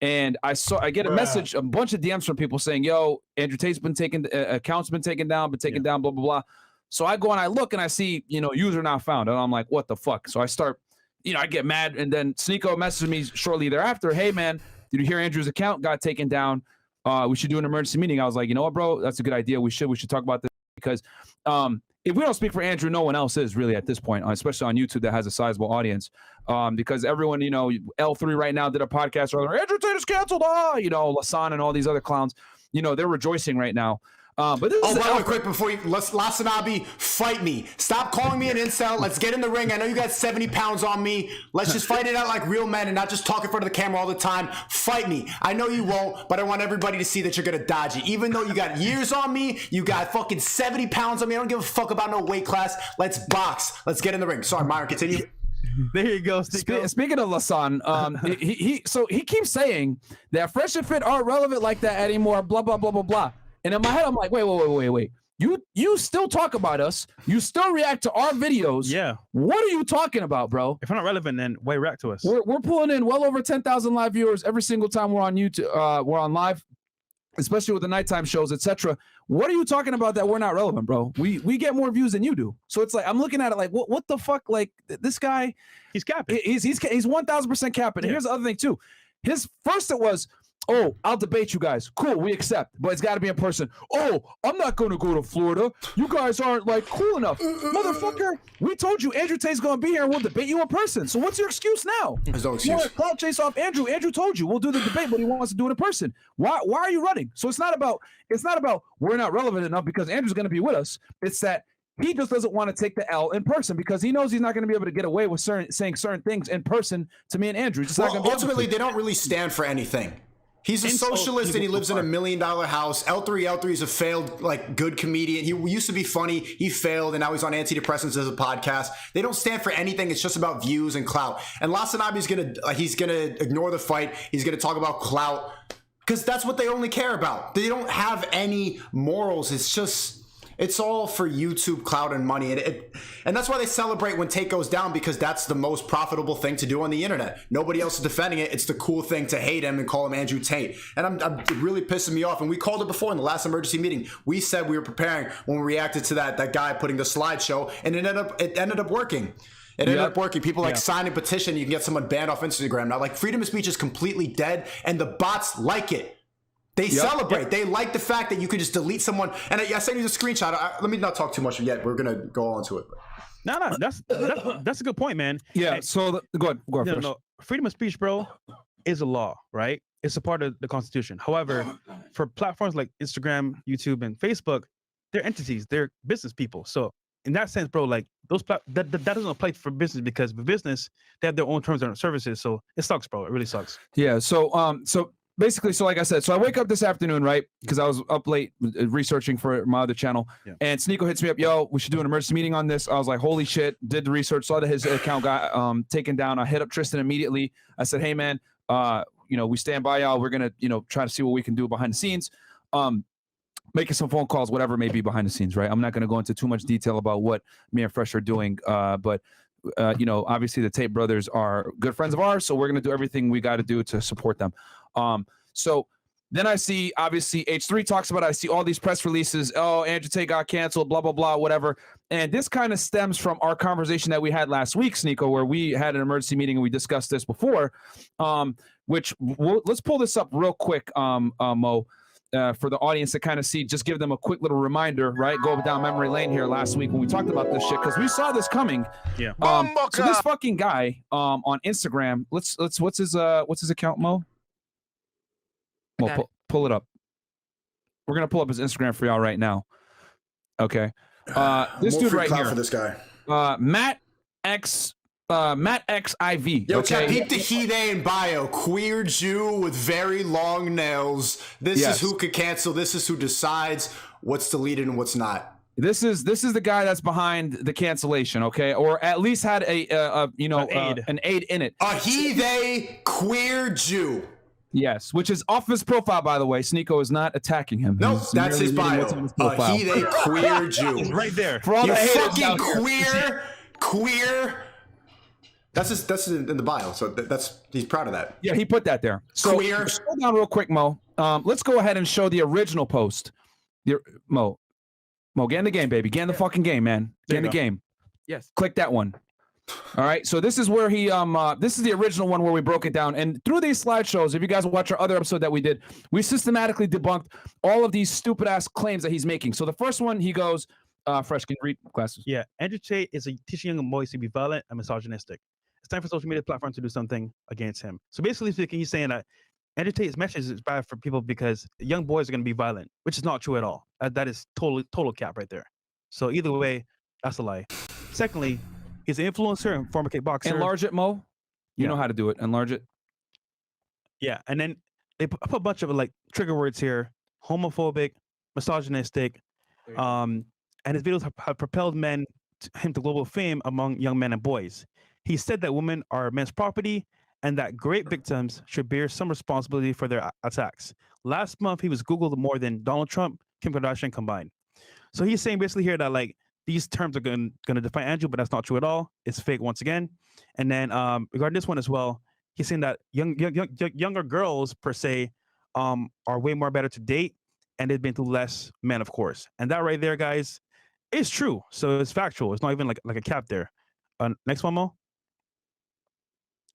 And I get a message, a bunch of DMs from people saying, "Yo, Andrew Tate's been taken, account's been taken down, blah blah blah." So I go and I look and I see, user not found, and I'm like, "What the fuck?" So I start, I get mad, and then SNEAKO messages me shortly thereafter, "Hey man, did you hear Andrew's account got taken down? We should do an emergency meeting." I was like, "You know what, bro? That's a good idea. We should talk about this because if we don't speak for Andrew, no one else is really at this point, especially on YouTube that has a sizable audience. Because everyone, L3 right now did a podcast earlier. Andrew Tate is canceled. Lasan and all these other clowns, they're rejoicing right now. But this is by the way, quick before you, Lasanabi, fight me. Stop calling me an incel. Let's get in the ring. I know you got 70 pounds on me. Let's just fight it out like real men and not just talk in front of the camera all the time. Fight me. I know you won't, but I want everybody to see that you're going to dodge it. Even though you got years on me, you got fucking 70 pounds on me. I don't give a fuck about no weight class. Let's box. Let's get in the ring. Sorry, Myron, continue. There you go. Speaking of Lasan, he keeps saying that Fresh and Fit aren't relevant like that anymore, blah, blah, blah, blah, blah. And in my head, I'm like, wait. You still talk about us. You still react to our videos. Yeah. What are you talking about, bro? If we're not relevant, then why react to us? We're pulling in well over 10,000 live viewers every single time we're on YouTube. We're on live, especially with the nighttime shows, etc. What are you talking about that we're not relevant, bro? We get more views than you do. So it's like I'm looking at it like, what the fuck? Like this guy, he's capping. He's 1,000% capping. And here's the other thing too. His first it was, "Oh, I'll debate you guys. Cool, we accept, but it's got to be in person." "Oh, I'm not going to go to Florida. You guys aren't like cool enough." Motherfucker, we told you Andrew Tate's going to be here and we'll debate you in person. So what's your excuse now? There's no excuse. You want to clout chase off Andrew. Andrew told you we'll do the debate, but he wants to do it in person. Why are you running? So it's not about we're not relevant enough because Andrew's going to be with us. It's that he just doesn't want to take the L in person because he knows he's not going to be able to get away with saying certain things in person to me and Andrew. Just ultimately, they don't really stand for anything. He's a socialist and he lives in $1 million house. L3 is a failed, good comedian. He used to be funny. He failed, and now he's on antidepressants as a podcast. They don't stand for anything. It's just about views and clout. And Lasanabi's he's gonna ignore the fight. He's gonna talk about clout because that's what they only care about. They don't have any morals. It's all for YouTube clout and money, and that's why they celebrate when Tate goes down because that's the most profitable thing to do on the internet. Nobody else is defending it. It's the cool thing to hate him and call him Andrew Tate, and I'm really pissing me off. And we called it before in the last emergency meeting. We said we were preparing when we reacted to that guy putting the slideshow, and it ended up working. It ended up working. People sign a petition. You can get someone banned off Instagram now. Freedom of speech is completely dead, and the bots like it. They celebrate. They like the fact that you could just delete someone. And I sent you the screenshot. Let me not talk too much yet. We're gonna go on to it. No, that's a good point, man. Yeah. So go ahead. No, freedom of speech, bro, is a law, right? It's a part of the Constitution. However, for platforms like Instagram, YouTube, and Facebook, they're entities. They're business people. So in that sense, bro, that doesn't apply for business because for business they have their own terms and services. So it sucks, bro. It really sucks. Yeah. So basically, like I said, so I wake up this afternoon, right? Because I was up late researching for my other channel. Yeah. And SNEAKO hits me up, "Yo, we should do an emergency meeting on this." I was like, holy shit, did the research, saw that his account got taken down. I hit up Tristan immediately. I said, "Hey, man, we stand by y'all. We're going to, try to see what we can do behind the scenes. Making some phone calls, whatever may be behind the scenes, right? I'm not going to go into too much detail about what me and Fresh are doing, but obviously the Tate brothers are good friends of ours, so we're going to do everything we got to do to support them. So then I see, obviously, H3 talks about it. I see all these press releases. "Oh, Andrew Tate got canceled, blah, blah, blah, whatever." And this kind of stems from our conversation that we had last week, SNEAKO, where we had an emergency meeting and we discussed this before, let's pull this up real quick, Mo, for the audience to kind of see, just give them a quick little reminder, right? Go down memory lane here last week when we talked about this shit, because we saw this coming. Yeah. So this fucking guy on Instagram, let's what's his account, Mo? Well, pull it up. We're gonna pull up his Instagram for y'all right now. Okay. This dude right here. For this guy. Matt XIV. Yo, okay. Peep the he, they in bio. Queer Jew with very long nails. This is who could cancel. This is who decides what's deleted and what's not. This is the guy that's behind the cancellation, okay, or at least had an aid in it. A he, they, queer Jew. Yes, which is off his profile, by the way. SNEAKO is not attacking him. No, that's his bio. A he, they, queer Jew. He's right there. For all you the fucking queer. That's in the bio. So that's he's proud of that. Yeah, he put that there. So Queer. Slow down real quick, Mo. Let's go ahead and show the original post. Mo, get in the game, baby. Get in the fucking game, man. Get in the game. Yes. Click that one. All right. So this is where he this is the original one where we broke it down. And through these slideshows, if you guys watch our other episode that we did, we systematically debunked all of these stupid ass claims that he's making. So the first one, he goes, Fresh, can you read glasses? Yeah. Andrew Tate is teaching young boys to be violent and misogynistic. It's time for social media platforms to do something against him. So basically speaking, he's saying that Andrew Tate's message is bad for people because young boys are going to be violent, which is not true at all. That is total cap right there. So either way, that's a lie. Secondly, he's an influencer and former kickboxer. Enlarge it, Mo. You know how to do it. Enlarge it. Yeah, and then they put a bunch of like trigger words here: homophobic, misogynistic, and his videos have propelled him to global fame among young men and boys. He said that women are men's property and that great victims should bear some responsibility for their attacks. Last month, he was Googled more than Donald Trump, Kim Kardashian combined. So he's saying basically here that like these terms are going to define Andrew, but that's not true at all. It's fake once again. And then regarding this one as well, he's saying that younger girls per se are way more better to date, and they've been through less men, of course. And that right there, guys, is true. So it's factual. It's not even like a cap there. Next one, Mo.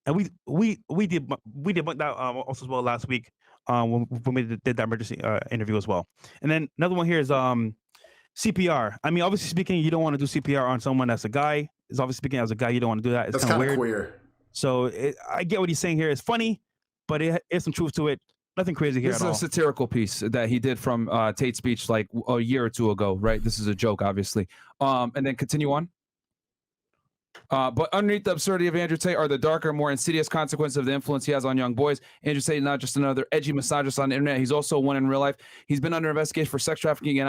And we debunked that also as well last week when we did that emergency interview as well. And then another one here is CPR. I mean, obviously speaking, you don't want to do CPR on someone that's a guy. It's obviously speaking as a guy, you don't want to do that. It's kind of weird. Queer. So I get what he's saying here. It's funny, but it is some truth to it. Nothing crazy here This at all. is a satirical piece that he did from Tate's speech like a year or two ago, right? This is a joke, obviously. And then continue on. But underneath the absurdity of Andrew Tate are the darker, more insidious consequences of the influence he has on young boys. Andrew Tate is not just another edgy misogynist on the internet. He's also one in real life. He's been under investigation for sex trafficking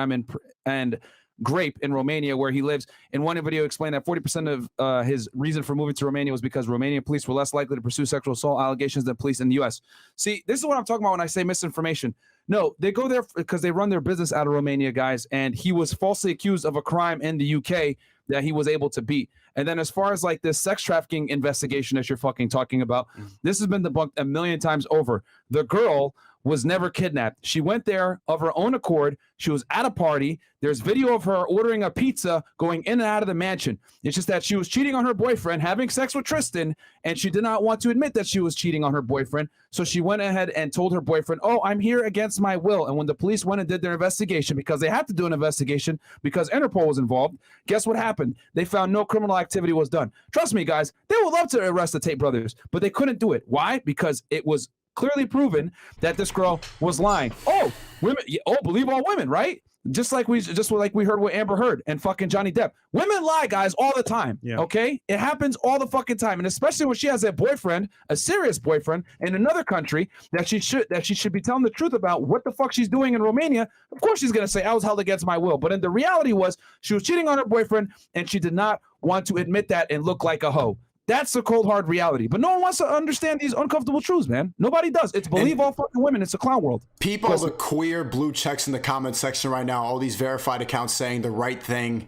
and grape in Romania, where he lives. In one video, explained that 40% of his reason for moving to Romania was because Romanian police were less likely to pursue sexual assault allegations than police in the U.S. See, this is what I'm talking about when I say misinformation. No, they go there because they run their business out of Romania, guys, and he was falsely accused of a crime in the UK that he was able to beat. And then as far as like this sex trafficking investigation that you're fucking talking about, this has been debunked a million times over. The girl was never kidnapped. She went there of her own accord. She was at a party. There's video of her ordering a pizza, going in and out of the mansion. It's just that she was cheating on her boyfriend, having sex with Tristan, and she did not want to admit that she was cheating on her boyfriend. So she went ahead and told her boyfriend, oh, I'm here against my will. And when the police went and did their investigation, because they had to do an investigation because Interpol was involved, guess what happened? They found no criminal activity was done. Trust me, guys, they would love to arrest the Tate brothers, but they couldn't do it. Why? Because it was clearly proven that this girl was lying. Oh, women! Oh, believe all women, right? Just like we heard with Amber Heard and fucking Johnny Depp. Women lie, guys, all the time. Yeah. Okay, it happens all the fucking time, and especially when she has a boyfriend, a serious boyfriend in another country that she should be telling the truth about what the fuck she's doing in Romania. Of course, she's gonna say I was held against my will, but in the reality was she was cheating on her boyfriend, and she did not want to admit that and look like a hoe. That's the cold, hard reality. But no one wants to understand these uncomfortable truths, man. Nobody does. It's believe all fucking women. It's a clown world. People, the queer blue checks in the comment section right now, all these verified accounts saying the right thing.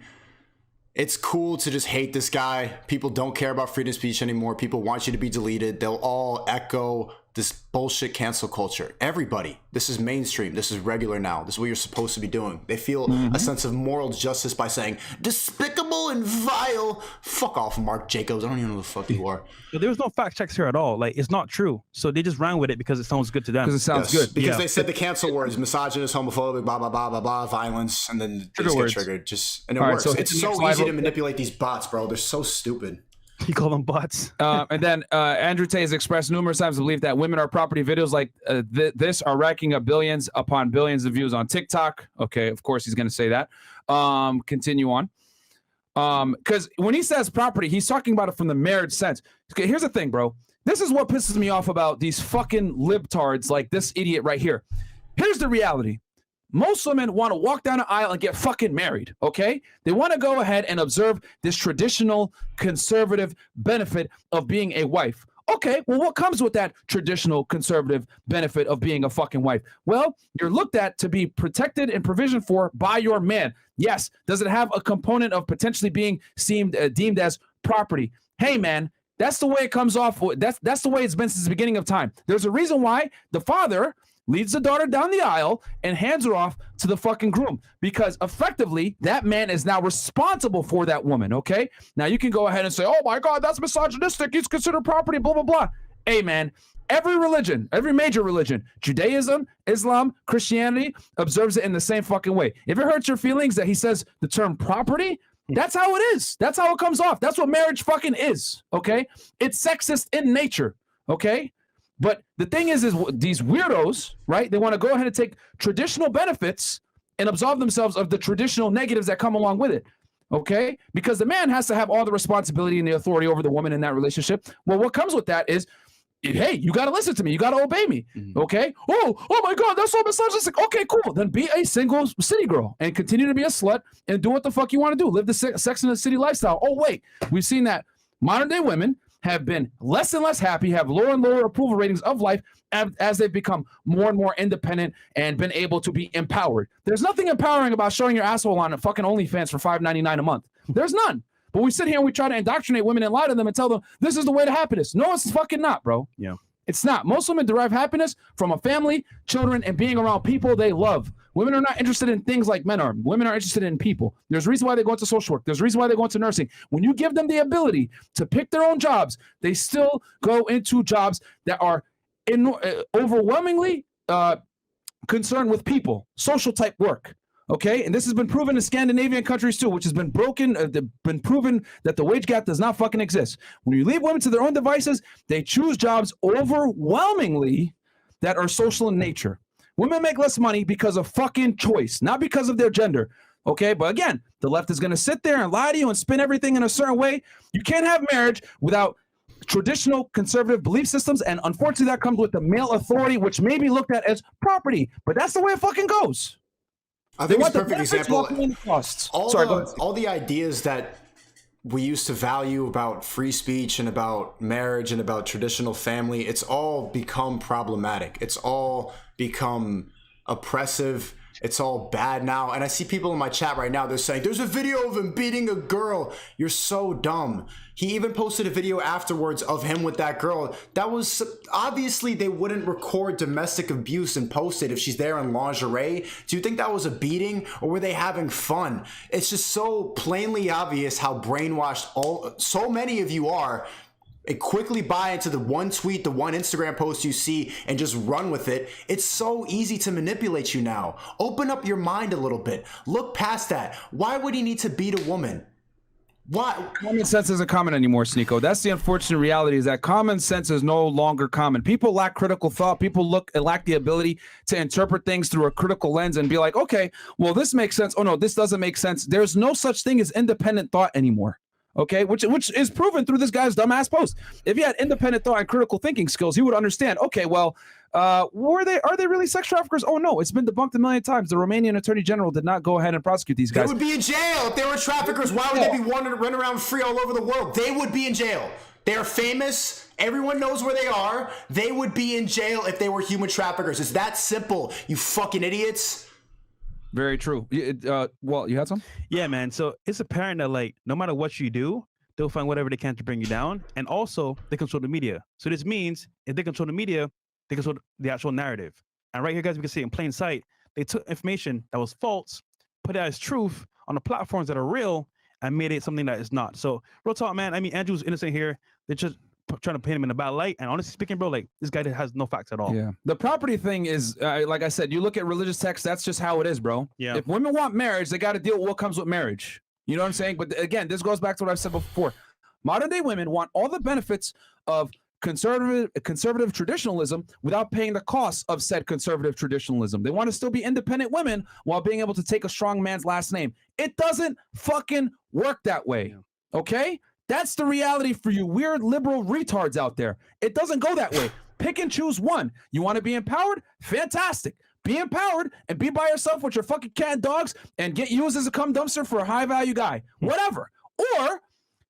It's cool to just hate this guy. People don't care about freedom of speech anymore. People want you to be deleted. They'll all echo this bullshit cancel culture. Everybody. This is mainstream. This is regular now. This is what you're supposed to be doing. They feel a sense of moral justice by saying, despicable and vile. Fuck off, Mark Jacobs. I don't even know who the fuck you are. But there was no fact checks here at all. Like, it's not true. So they just ran with it because it sounds good to them. Because it sounds good. Because they said the cancel words, misogynist, homophobic, blah, blah, blah, blah, blah, violence, and then they just get triggered. And it works. So it's so easy to manipulate these bots, bro. They're so stupid. You call them bots. And then Andrew Tate has expressed numerous times the belief that women are property. Videos like this are racking up billions upon billions of views on TikTok. Okay, of course he's going to say that. Continue on. Because when he says property, he's talking about it from the marriage sense. Okay, here's the thing, bro. This is what pisses me off about these fucking libtards like this idiot right here. Here's the reality. Most women want to walk down an aisle and get fucking married, okay? They want to go ahead and observe this traditional conservative benefit of being a wife. Okay, well, what comes with that traditional conservative benefit of being a fucking wife? Well, you're looked at to be protected and provisioned for by your man. Yes, does it have a component of potentially being deemed as property? Hey, man, That's the way it comes off. That's the way it's been since the beginning of time. There's a reason why the father leads the daughter down the aisle and hands her off to the fucking groom, because effectively that man is now responsible for that woman. Okay. Now you can go ahead and say, oh my God, that's misogynistic. He's considered property, blah, blah, blah. Hey man, every religion, every major religion, Judaism, Islam, Christianity observes it in the same fucking way. If it hurts your feelings that he says the term property, that's how it is. That's how it comes off. That's what marriage fucking is. Okay. It's sexist in nature. Okay. But the thing is these weirdos, right? They want to go ahead and take traditional benefits and absolve themselves of the traditional negatives that come along with it. Okay. Because the man has to have all the responsibility and the authority over the woman in that relationship. Well, what comes with that is, hey, you got to listen to me. You got to obey me. Okay. Oh my God, that's so misogynistic. Okay, cool. Then be a single city girl and continue to be a slut and do what the fuck you want to do. Live the Sex in the City lifestyle. Oh, wait, we've seen that modern day women have been less and less happy, have lower and lower approval ratings of life as they've become more and more independent and been able to be empowered. There's nothing empowering about showing your asshole on a fucking OnlyFans for $5.99 a month. There's none. But we sit here and we try to indoctrinate women and lie to them and tell them this is the way to happiness. No, it's fucking not, bro. Yeah. It's not. Most women derive happiness from a family, children, and being around people they love. Women are not interested in things like men are. Women are interested in people. There's a reason why they go into social work. There's a reason why they go into nursing. When you give them the ability to pick their own jobs, they still go into jobs that are overwhelmingly concerned with people, social type work. Okay, and this has been proven in Scandinavian countries too, which has been proven that the wage gap does not fucking exist. When you leave women to their own devices, they choose jobs overwhelmingly that are social in nature. Women make less money because of fucking choice, not because of their gender. Okay, but again, the left is going to sit there and lie to you and spin everything in a certain way. You can't have marriage without traditional conservative belief systems, and unfortunately that comes with the male authority, which may be looked at as property, but that's the way it fucking goes. I think it's a perfect example. All the ideas that we used to value about free speech and about marriage and about traditional family, it's all become problematic. It's all become oppressive. It's all bad now. And I see people in my chat right now, they're saying, there's a video of him beating a girl. You're so dumb. He even posted a video afterwards of him with that girl. That was, obviously they wouldn't record domestic abuse and post it if she's there in lingerie. Do you think that was a beating, or were they having fun? It's just so plainly obvious how brainwashed so many of you are. And quickly buy into the one tweet, the one Instagram post you see, and just run with it. It's so easy to manipulate you now. Open up your mind a little bit. Look past that. Why would he need to beat a woman? Why? Common sense isn't common anymore, SNEAKO. That's the unfortunate reality, is that common sense is no longer common. People lack critical thought. People lack the ability to interpret things through a critical lens and be like, okay, well, this makes sense. Oh no, this doesn't make sense. There's no such thing as independent thought anymore. Okay, which is proven through this guy's dumbass post. If he had independent thought and critical thinking skills, he would understand. Okay, well, are they really sex traffickers? Oh no, it's been debunked a million times. The Romanian Attorney General did not go ahead and prosecute these guys. They would be in jail if they were traffickers. Why would they be wanting to run around free all over the world? They would be in jail. They are famous. Everyone knows where they are. They would be in jail if they were human traffickers. It's that simple, you fucking idiots. Very true. Well, you had some? Yeah, man. So it's apparent that, like, no matter what you do, they'll find whatever they can to bring you down. And also, they control the media. So this means if they control the media, they control the actual narrative. And right here, guys, we can see in plain sight, they took information that was false, put it as truth on the platforms that are real, and made it something that is not. So real talk, man. I mean, Andrew's innocent here. They're just trying to paint him in a bad light, and honestly speaking, bro, like, this guy has no facts at all. Yeah, the property thing is like I said, you look at religious texts, that's just how it is, bro. Yeah, if women want marriage, they got to deal with what comes with marriage. You know what I'm saying? But again, this goes back to what I've said before. Modern day women want all the benefits of conservative traditionalism without paying the costs of said conservative traditionalism. They want to still be independent women while being able to take a strong man's last name. It doesn't fucking work that way. Okay? That's the reality for you weird liberal retards out there. It doesn't go that way. Pick and choose one. You want to be empowered? Fantastic. Be empowered and be by yourself with your fucking cat and dogs and get used as a cum dumpster for a high value guy. Whatever. Or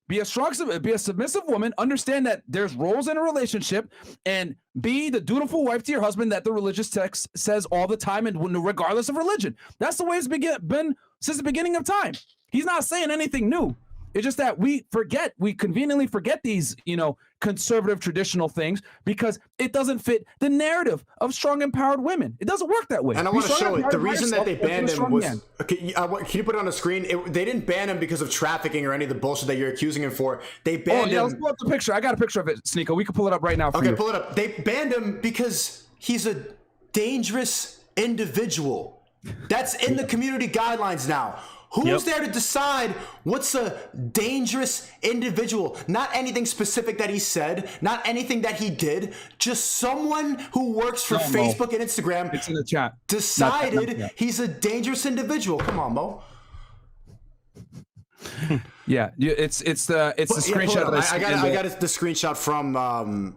be a submissive woman, understand that there's roles in a relationship, and be the dutiful wife to your husband that the religious text says all the time, and regardless of religion. That's the way it's been since the beginning of time. He's not saying anything new. It's just that we conveniently forget these, conservative traditional things because it doesn't fit the narrative of strong, empowered women. It doesn't work that way. And I want to show it. The reason that they banned him was, can you put it on the screen? They didn't ban him because of trafficking or any of the bullshit that you're accusing him for. They banned him. Let's pull up the picture. I got a picture of it, SNEAKO. We can pull it up right now for you. Okay, pull it up. They banned him because he's a dangerous individual. That's in the community guidelines now. Who's there to decide what's a dangerous individual? Not anything specific that he said, not anything that he did, just someone who works for Facebook and Instagram. It's in the chat. Decided he's a dangerous individual. Come on, Mo. Yeah, it's the screenshot. I got the screenshot from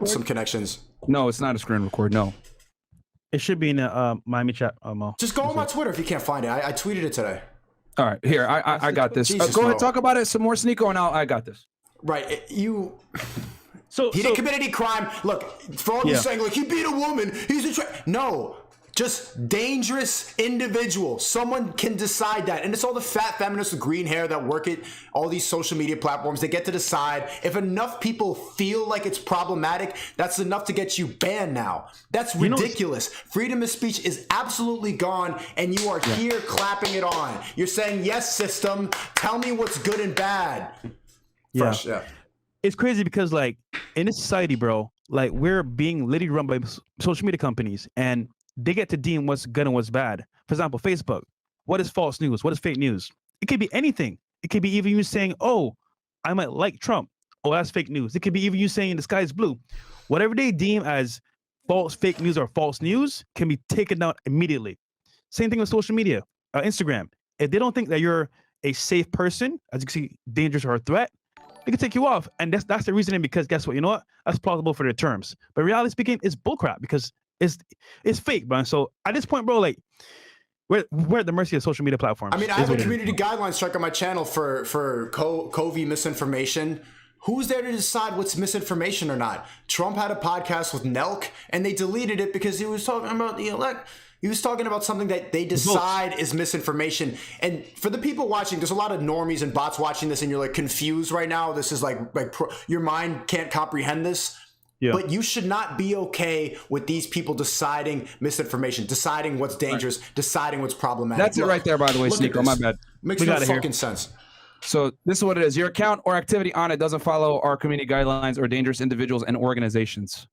some connections. No, it's not a screen record. No. It should be in the Miami chat, Mo. Just go on my Twitter if you can't find it. I tweeted it today. All right, here. I got this. Go ahead, talk about it some more, SNEAKO, and I got this. Right, So he didn't commit any crime. Look, for all you saying, like, he beat a woman, he's a no. Just dangerous individual. Someone can decide that. And it's all the fat feminists with green hair that work at all these social media platforms. They get to decide. If enough people feel like it's problematic, that's enough to get you banned now. That's ridiculous. Freedom of speech is absolutely gone, and you are here clapping it on. You're saying, yes, system, tell me what's good and bad. It's crazy because, like, in this society, bro, like, we're being literally run by social media companies, and they get to deem what's good and what's bad. For example, Facebook. What is false news? What is fake news? It could be anything. It could be even you saying, oh, I might like Trump. Oh, that's fake news. It could be even you saying the sky is blue. Whatever they deem as false, fake news, or false news can be taken down immediately. Same thing with social media, Instagram. If they don't think that you're a safe person, as you can see, dangerous or a threat, they can take you off. And that's the reasoning, because guess what? You know what? That's plausible for their terms. But reality speaking, it's bullcrap because it's fake, bro. So at this point, bro, like, we're at the mercy of social media platforms. I mean, I have a community guidelines strike on my channel for COVID misinformation. Who's there to decide what's misinformation or not? Trump had a podcast with Nelk, and they deleted it because he was talking about he was talking about something that they decide is misinformation. And for the people watching, there's a lot of normies and bots watching this, and you're like confused right now. This is your mind can't comprehend this. Yeah. But you should not be okay with these people deciding misinformation, deciding what's dangerous, deciding what's problematic. That's it right there, by the way, SNEAKO. My bad. Makes no fucking sense. So this is what it is. Your account or activity on it doesn't follow our community guidelines or dangerous individuals and organizations.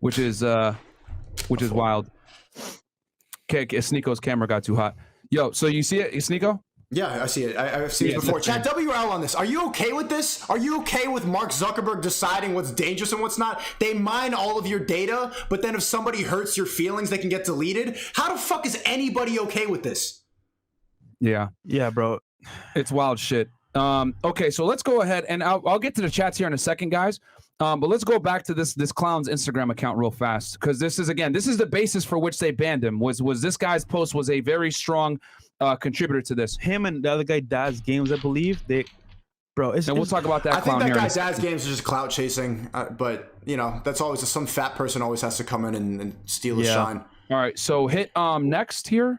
which is wild. Okay, SNEAKO's camera got too hot. Yo, so you see it, SNEAKO? Yeah, I see it. I've seen it before. Chat WL on this. Are you okay with this? Are you okay with Mark Zuckerberg deciding what's dangerous and what's not? They mine all of your data, but then if somebody hurts your feelings, they can get deleted. How the fuck is anybody okay with this? Yeah, bro. It's wild shit. Okay, so let's go ahead and I'll get to the chats here in a second, guys. But let's go back to this clown's Instagram account real fast, because this is the basis for which they banned him. Was this guy's post was a very strong contributor to this. Him and the other guy, Daz Games, I believe. And we'll talk about that. I think that guy Daz Games is just clout chasing, but that's always some fat person always has to come in and steal his shine. All right, so hit next here.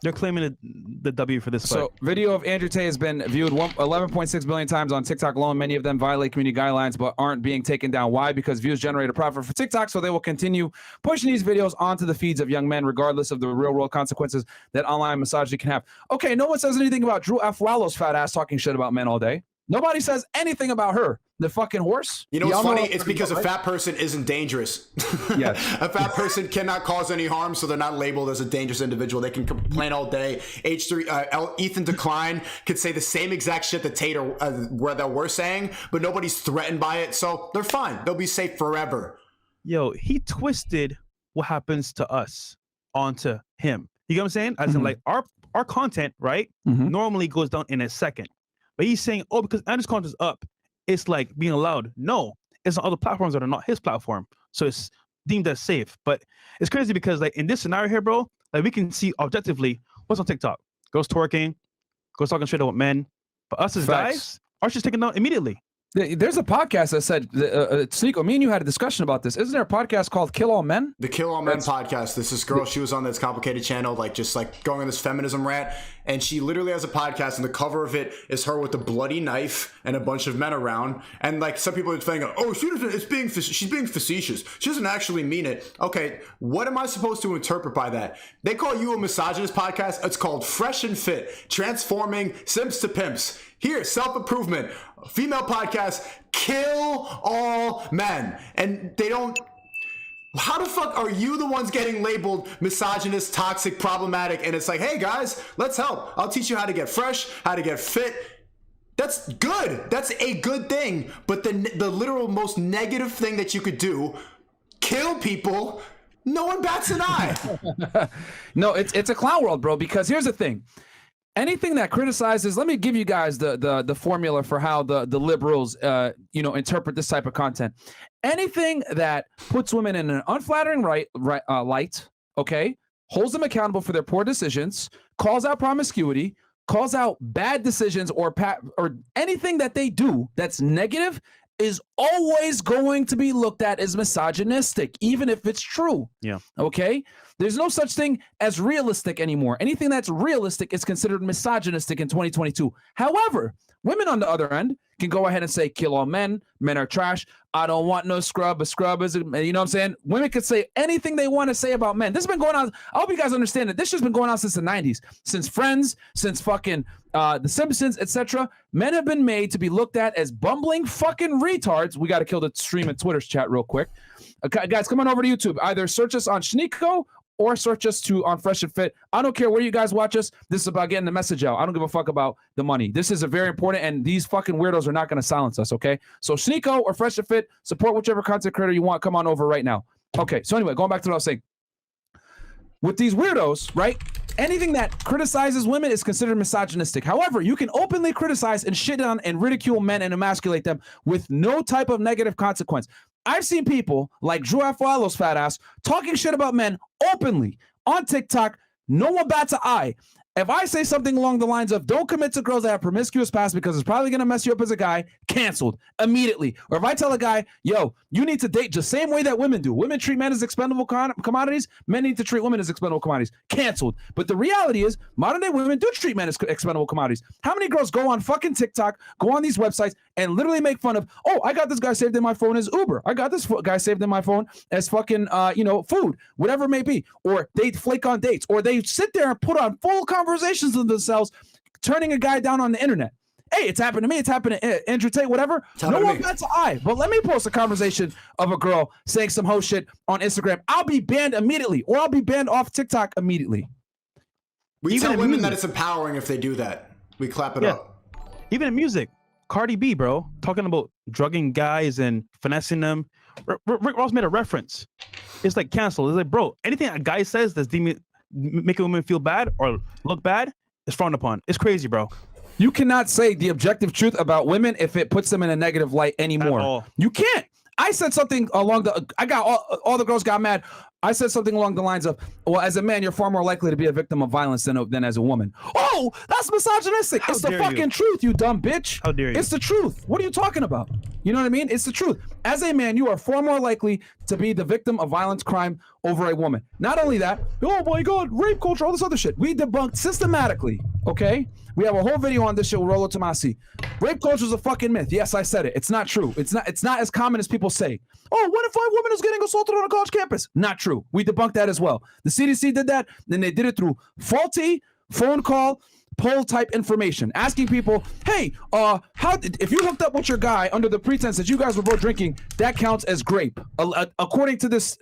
They're claiming the W for this fight. So, video of Andrew Tate has been viewed 11.6 billion times on TikTok alone. Many of them violate community guidelines, but aren't being taken down. Why? Because views generate a profit for TikTok, so they will continue pushing these videos onto the feeds of young men, regardless of the real-world consequences that online misogyny can have. Okay, no one says anything about Drew F. Wallo's fat ass talking shit about men all day. Nobody says anything about her. The fucking horse. You know what's funny? It's because a fat person isn't dangerous. Yes. A fat person cannot cause any harm, so they're not labeled as a dangerous individual. They can complain all day. Ethan Decline could say the same exact shit that Tate that we're saying, but nobody's threatened by it, so they're fine. They'll be safe forever. Yo, he twisted what happens to us onto him. You get what I'm saying? As in, like, our content, right, normally goes down in a second. But he's saying, oh, because Andrew's content is up, it's like being allowed. No, it's on other platforms that are not his platform. So it's deemed as safe. But it's crazy because, like, in this scenario here, bro, like, we can see objectively what's on TikTok. Girls twerking, girls talking shit about men. But us as guys, our shit's taken down immediately. There's a podcast that said, SNEAKO, me and you had a discussion about this. Isn't there a podcast called Kill All Men? The Kill All Men podcast. This girl, she was on this complicated channel, like just like going on this feminism rant. And she literally has a podcast, and the cover of it is her with a bloody knife and a bunch of men around. And like some people are saying, oh, she's being facetious. She doesn't actually mean it. Okay, what am I supposed to interpret by that? They call you a misogynist podcast. It's called Fresh and Fit, transforming simps to pimps. Here, self-improvement, female podcast, Kill All Men. And they don't... How the fuck are you the ones getting labeled misogynist, toxic, problematic? And it's like, hey guys, let's help. I'll teach you how to get fresh, how to get fit. That's good. That's a good thing. But the literal most negative thing that you could do, kill people, no one bats an eye. No, it's a clown world, bro, because here's the thing. Anything that criticizes, let me give you guys the formula for how the liberals interpret this type of content. Anything that puts women in an unflattering light, okay, holds them accountable for their poor decisions, calls out promiscuity, calls out bad decisions, or anything that they do that's negative is always going to be looked at as misogynistic, even if it's true. Yeah. Okay? There's no such thing as realistic anymore. Anything that's realistic is considered misogynistic in 2022. However, women on the other end can go ahead and say, kill all men. Men are trash. I don't want no scrub. A scrub is, you know what I'm saying? Women could say anything they want to say about men. This has been going on. I hope you guys understand that this has been going on since the 90s, since Friends, since fucking The Simpsons, etc. Men have been made to be looked at as bumbling fucking retards. We got to kill the stream and Twitter's chat real quick. Guys, come on over to YouTube. Either search us on SNEAKO or search us on Fresh and Fit. I don't care where you guys watch us. This is about getting the message out. I don't give a fuck about the money. This is a very important, and these fucking weirdos are not going to silence us, okay? So SNEAKO or Fresh and Fit, support whichever content creator you want. Come on over right now. Okay, so anyway, going back to what I was saying. With these weirdos, right, anything that criticizes women is considered misogynistic. However, you can openly criticize and shit on and ridicule men and emasculate them with no type of negative consequence. I've seen people like Drew Afualo's fat ass talking shit about men openly on TikTok. No one bats an eye. If I say something along the lines of don't commit to girls that have promiscuous past because it's probably going to mess you up as a guy, canceled immediately. Or if I tell a guy, yo, you need to date the same way that women do. Women treat men as expendable commodities. Men need to treat women as expendable commodities. Canceled. But the reality is modern day women do treat men as expendable commodities. How many girls go on fucking TikTok, go on these websites and literally make fun of, oh, I got this guy saved in my phone as Uber. I got this guy saved in my phone as fucking, food, whatever it may be. Or they flake on dates, or they sit there and put on full conversations of themselves, turning a guy down on the internet. Hey, it's happened to me. It's happened to Andrew Tate, whatever. No one bats an eye. But let me post a conversation of a girl saying some hoe shit on Instagram. I'll be banned immediately, or I'll be banned off TikTok immediately. We tell women that it's empowering if they do that. We clap it up. Even in music, Cardi B, bro, talking about drugging guys and finessing them. Rick Ross made a reference. It's like canceled. It's like, bro, anything a guy says that's making women feel bad or look bad is frowned upon. It's crazy, bro. You cannot say the objective truth about women if it puts them in a negative light anymore. You can't. I said something along all the girls got mad. I said something along the lines of, well, as a man, you're far more likely to be a victim of violence than as a woman. Oh, that's misogynistic. It's the fucking truth, you dumb bitch. How dare you? It's the truth. What are you talking about? You know what I mean? It's the truth. As a man, you are far more likely to be the victim of violence, crime over a woman. Not only that, oh my God, rape culture, all this other shit. We debunked systematically, okay? We have a whole video on this shit with Rolo Tomasi. Rape culture is a fucking myth. Yes, I said it. It's not true. It's not as common as people say. Oh, 1 in 5 women is getting assaulted on a college campus. Not true. We debunked that as well. The CDC did that. Then they did it through faulty phone call, poll type information, asking people, hey, if you hooked up with your guy under the pretense that you guys were both drinking, that counts as grape, according to this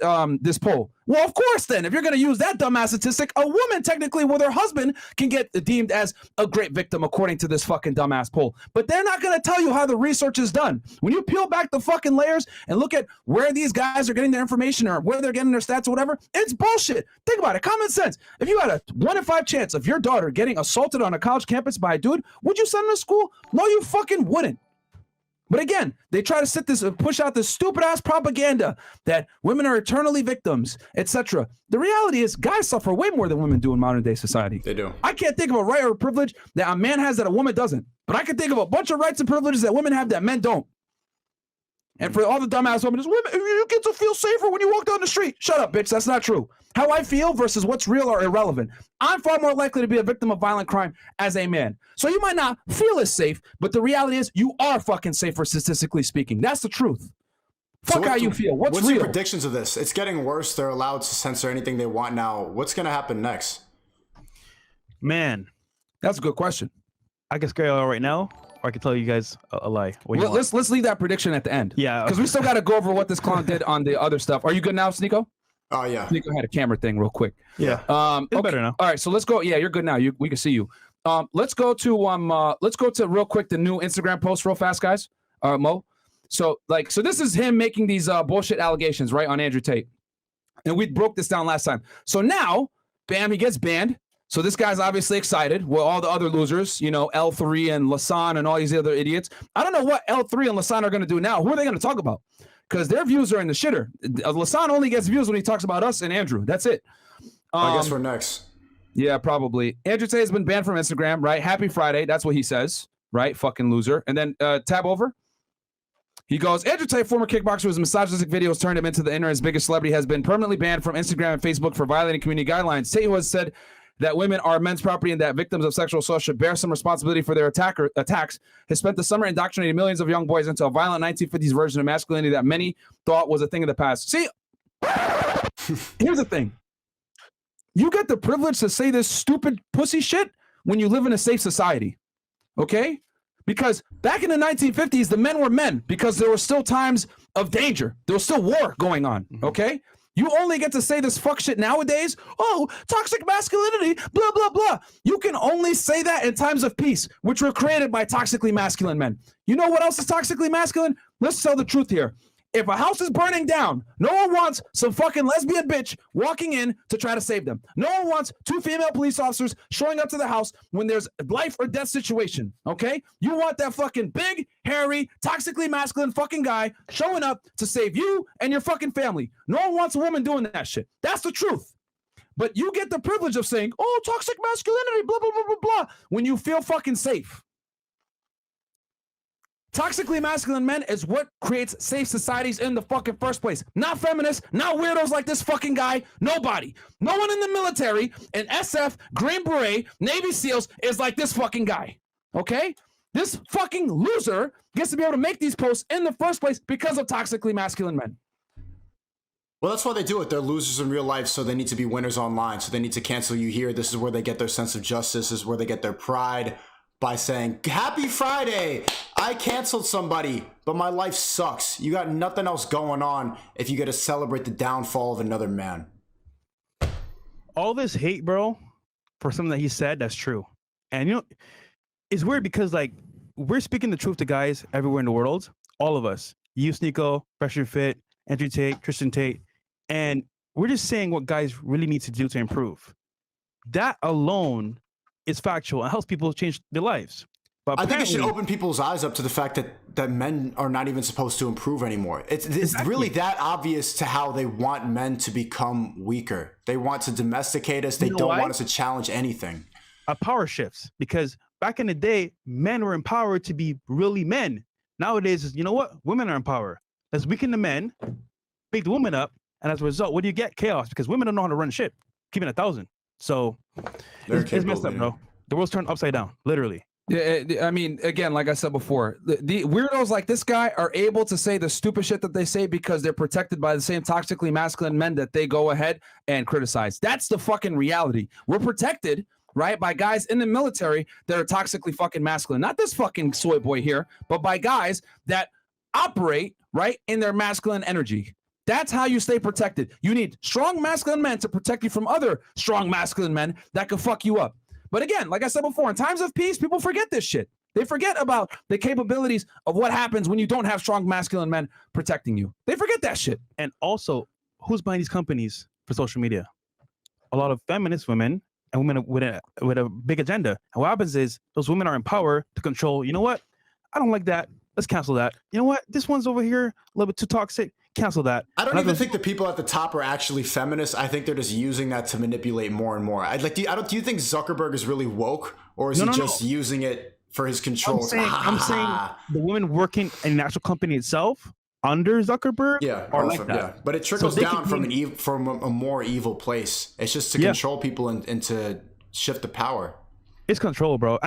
poll. Well, of course, then, if you're going to use that dumbass statistic, a woman technically with her husband can get deemed as a grape victim, according to this fucking dumbass poll. But they're not going to tell you how the research is done. When you peel back the fucking layers and look at where these guys are getting their information or where they're getting their stats or whatever, it's bullshit. Think about it. Common sense. If you had a 1 in 5 chance of your daughter getting assaulted on a college campus by a dude, would you send her to school? No, you fucking wouldn't. But again, they try to push out this stupid ass propaganda that women are eternally victims, etc. The reality is guys suffer way more than women do in modern day society. They do. I can't think of a right or a privilege that a man has that a woman doesn't. But I can think of a bunch of rights and privileges that women have that men don't. And for all the dumbass women, women, you get to feel safer when you walk down the street. Shut up, bitch. That's not true. How I feel versus what's real are irrelevant. I'm far more likely to be a victim of violent crime as a man. So you might not feel as safe, but the reality is you are fucking safer statistically speaking. That's the truth. Fuck how you feel. What's real? Your predictions of this? It's getting worse. They're allowed to censor anything they want now. What's going to happen next? Man, that's a good question. I can scare you all right now, or I can tell you guys a lie. Let's leave that prediction at the end. Yeah, because we still got to go over what this clown did on the other stuff. Are you good now, SNEAKO? Oh yeah. SNEAKO had a camera thing real quick. Yeah. It's better now. All right, so let's go. Yeah, you're good now. We can see you. Let's go to real quick the new Instagram post real fast, guys. Mo. So this is him making these bullshit allegations, right, on Andrew Tate. And we broke this down last time. So now, bam, he gets banned. So this guy's obviously excited. Well, all the other losers, you know, L3 and Lasan and all these other idiots. I don't know what L3 and Lasan are going to do now. Who are they going to talk about? Because their views are in the shitter. Lasan only gets views when he talks about us and Andrew. That's it. I guess we're next. Yeah, probably. Andrew Tate has been banned from Instagram, right? Happy Friday. That's what he says, right? Fucking loser. And then tab over. He goes, Andrew Tate, former kickboxer whose misogynistic videos turned him into the internet's biggest celebrity, has been permanently banned from Instagram and Facebook for violating community guidelines. Tate, who has said that women are men's property and that victims of sexual assault should bear some responsibility for their attacks, has spent the summer indoctrinating millions of young boys into a violent 1950s version of masculinity that many thought was a thing of the past. See, here's the thing. You get the privilege to say this stupid pussy shit when you live in a safe society, okay? Because back in the 1950s, the men were men because there were still times of danger. There was still war going on, okay? You only get to say this fuck shit nowadays. Oh, toxic masculinity, blah, blah, blah. You can only say that in times of peace, which were created by toxically masculine men. You know what else is toxically masculine? Let's tell the truth here. If a house is burning down, no one wants some fucking lesbian bitch walking in to try to save them. No one wants two female police officers showing up to the house when there's a life or death situation, okay? You want that fucking big, hairy, toxically masculine fucking guy showing up to save you and your fucking family. No one wants a woman doing that shit. That's the truth. But you get the privilege of saying, oh, toxic masculinity, blah, blah, blah, blah, blah, when you feel fucking safe. Toxically masculine men is what creates safe societies in the fucking first place. Not feminists, not weirdos like this fucking guy, nobody. No one in the military, in SF, Green Beret, Navy SEALs is like this fucking guy, okay? This fucking loser gets to be able to make these posts in the first place because of toxically masculine men. Well, that's why they do it. They're losers in real life, so they need to be winners online. So they need to cancel you here. This is where they get their sense of justice. This is where they get their pride. By saying, happy Friday, I canceled somebody, but my life sucks. You got nothing else going on if you get to celebrate the downfall of another man. All this hate, bro, for something that he said, that's true. And you know, it's weird because like we're speaking the truth to guys everywhere in the world, all of us. You, SNEAKO, Fresh and Fit, Andrew Tate, Tristan Tate, and we're just saying what guys really need to do to improve. That alone is factual and helps people change their lives. But I think it should open people's eyes up to the fact that men are not even supposed to improve anymore. It's exactly. Really that obvious to how they want men to become weaker. They want to domesticate us. They don't want us to challenge anything. A power shifts because back in the day, men were empowered to be really men. Nowadays, you know what? Women are in power. Let's weaken the men, beat the women up, and as a result, what do you get? Chaos, because women don't know how to run shit. Keep it 1,000. So it's messed up, bro. The world's turned upside down, literally. Yeah, I mean, again, like I said before, the weirdos like this guy are able to say the stupid shit that they say because they're protected by the same toxically masculine men that they go ahead and criticize. That's the fucking reality. We're protected, right, by guys in the military that are toxically fucking masculine. Not this fucking soy boy here, but by guys that operate, right, in their masculine energy. That's how you stay protected. You need strong masculine men to protect you from other strong masculine men that could fuck you up. But again, like I said before, in times of peace, people forget this shit. They forget about the capabilities of what happens when you don't have strong masculine men protecting you. They forget that shit. And also, who's buying these companies for social media? A lot of feminist women and women with a big agenda. And what happens is those women are in power to control, you know what? I don't like that. Let's cancel that. You know what? This one's over here a little bit too toxic. Cancel that. I don't even think the people at the top are actually feminists. I think they're just using that to manipulate more and more. Do you think Zuckerberg is really woke, or is he just using it for his control? I'm saying the women working in the actual company itself under Zuckerberg are like that. Yeah, but it trickles down from from a more evil place. It's just to control people and to shift the power. It's control, bro.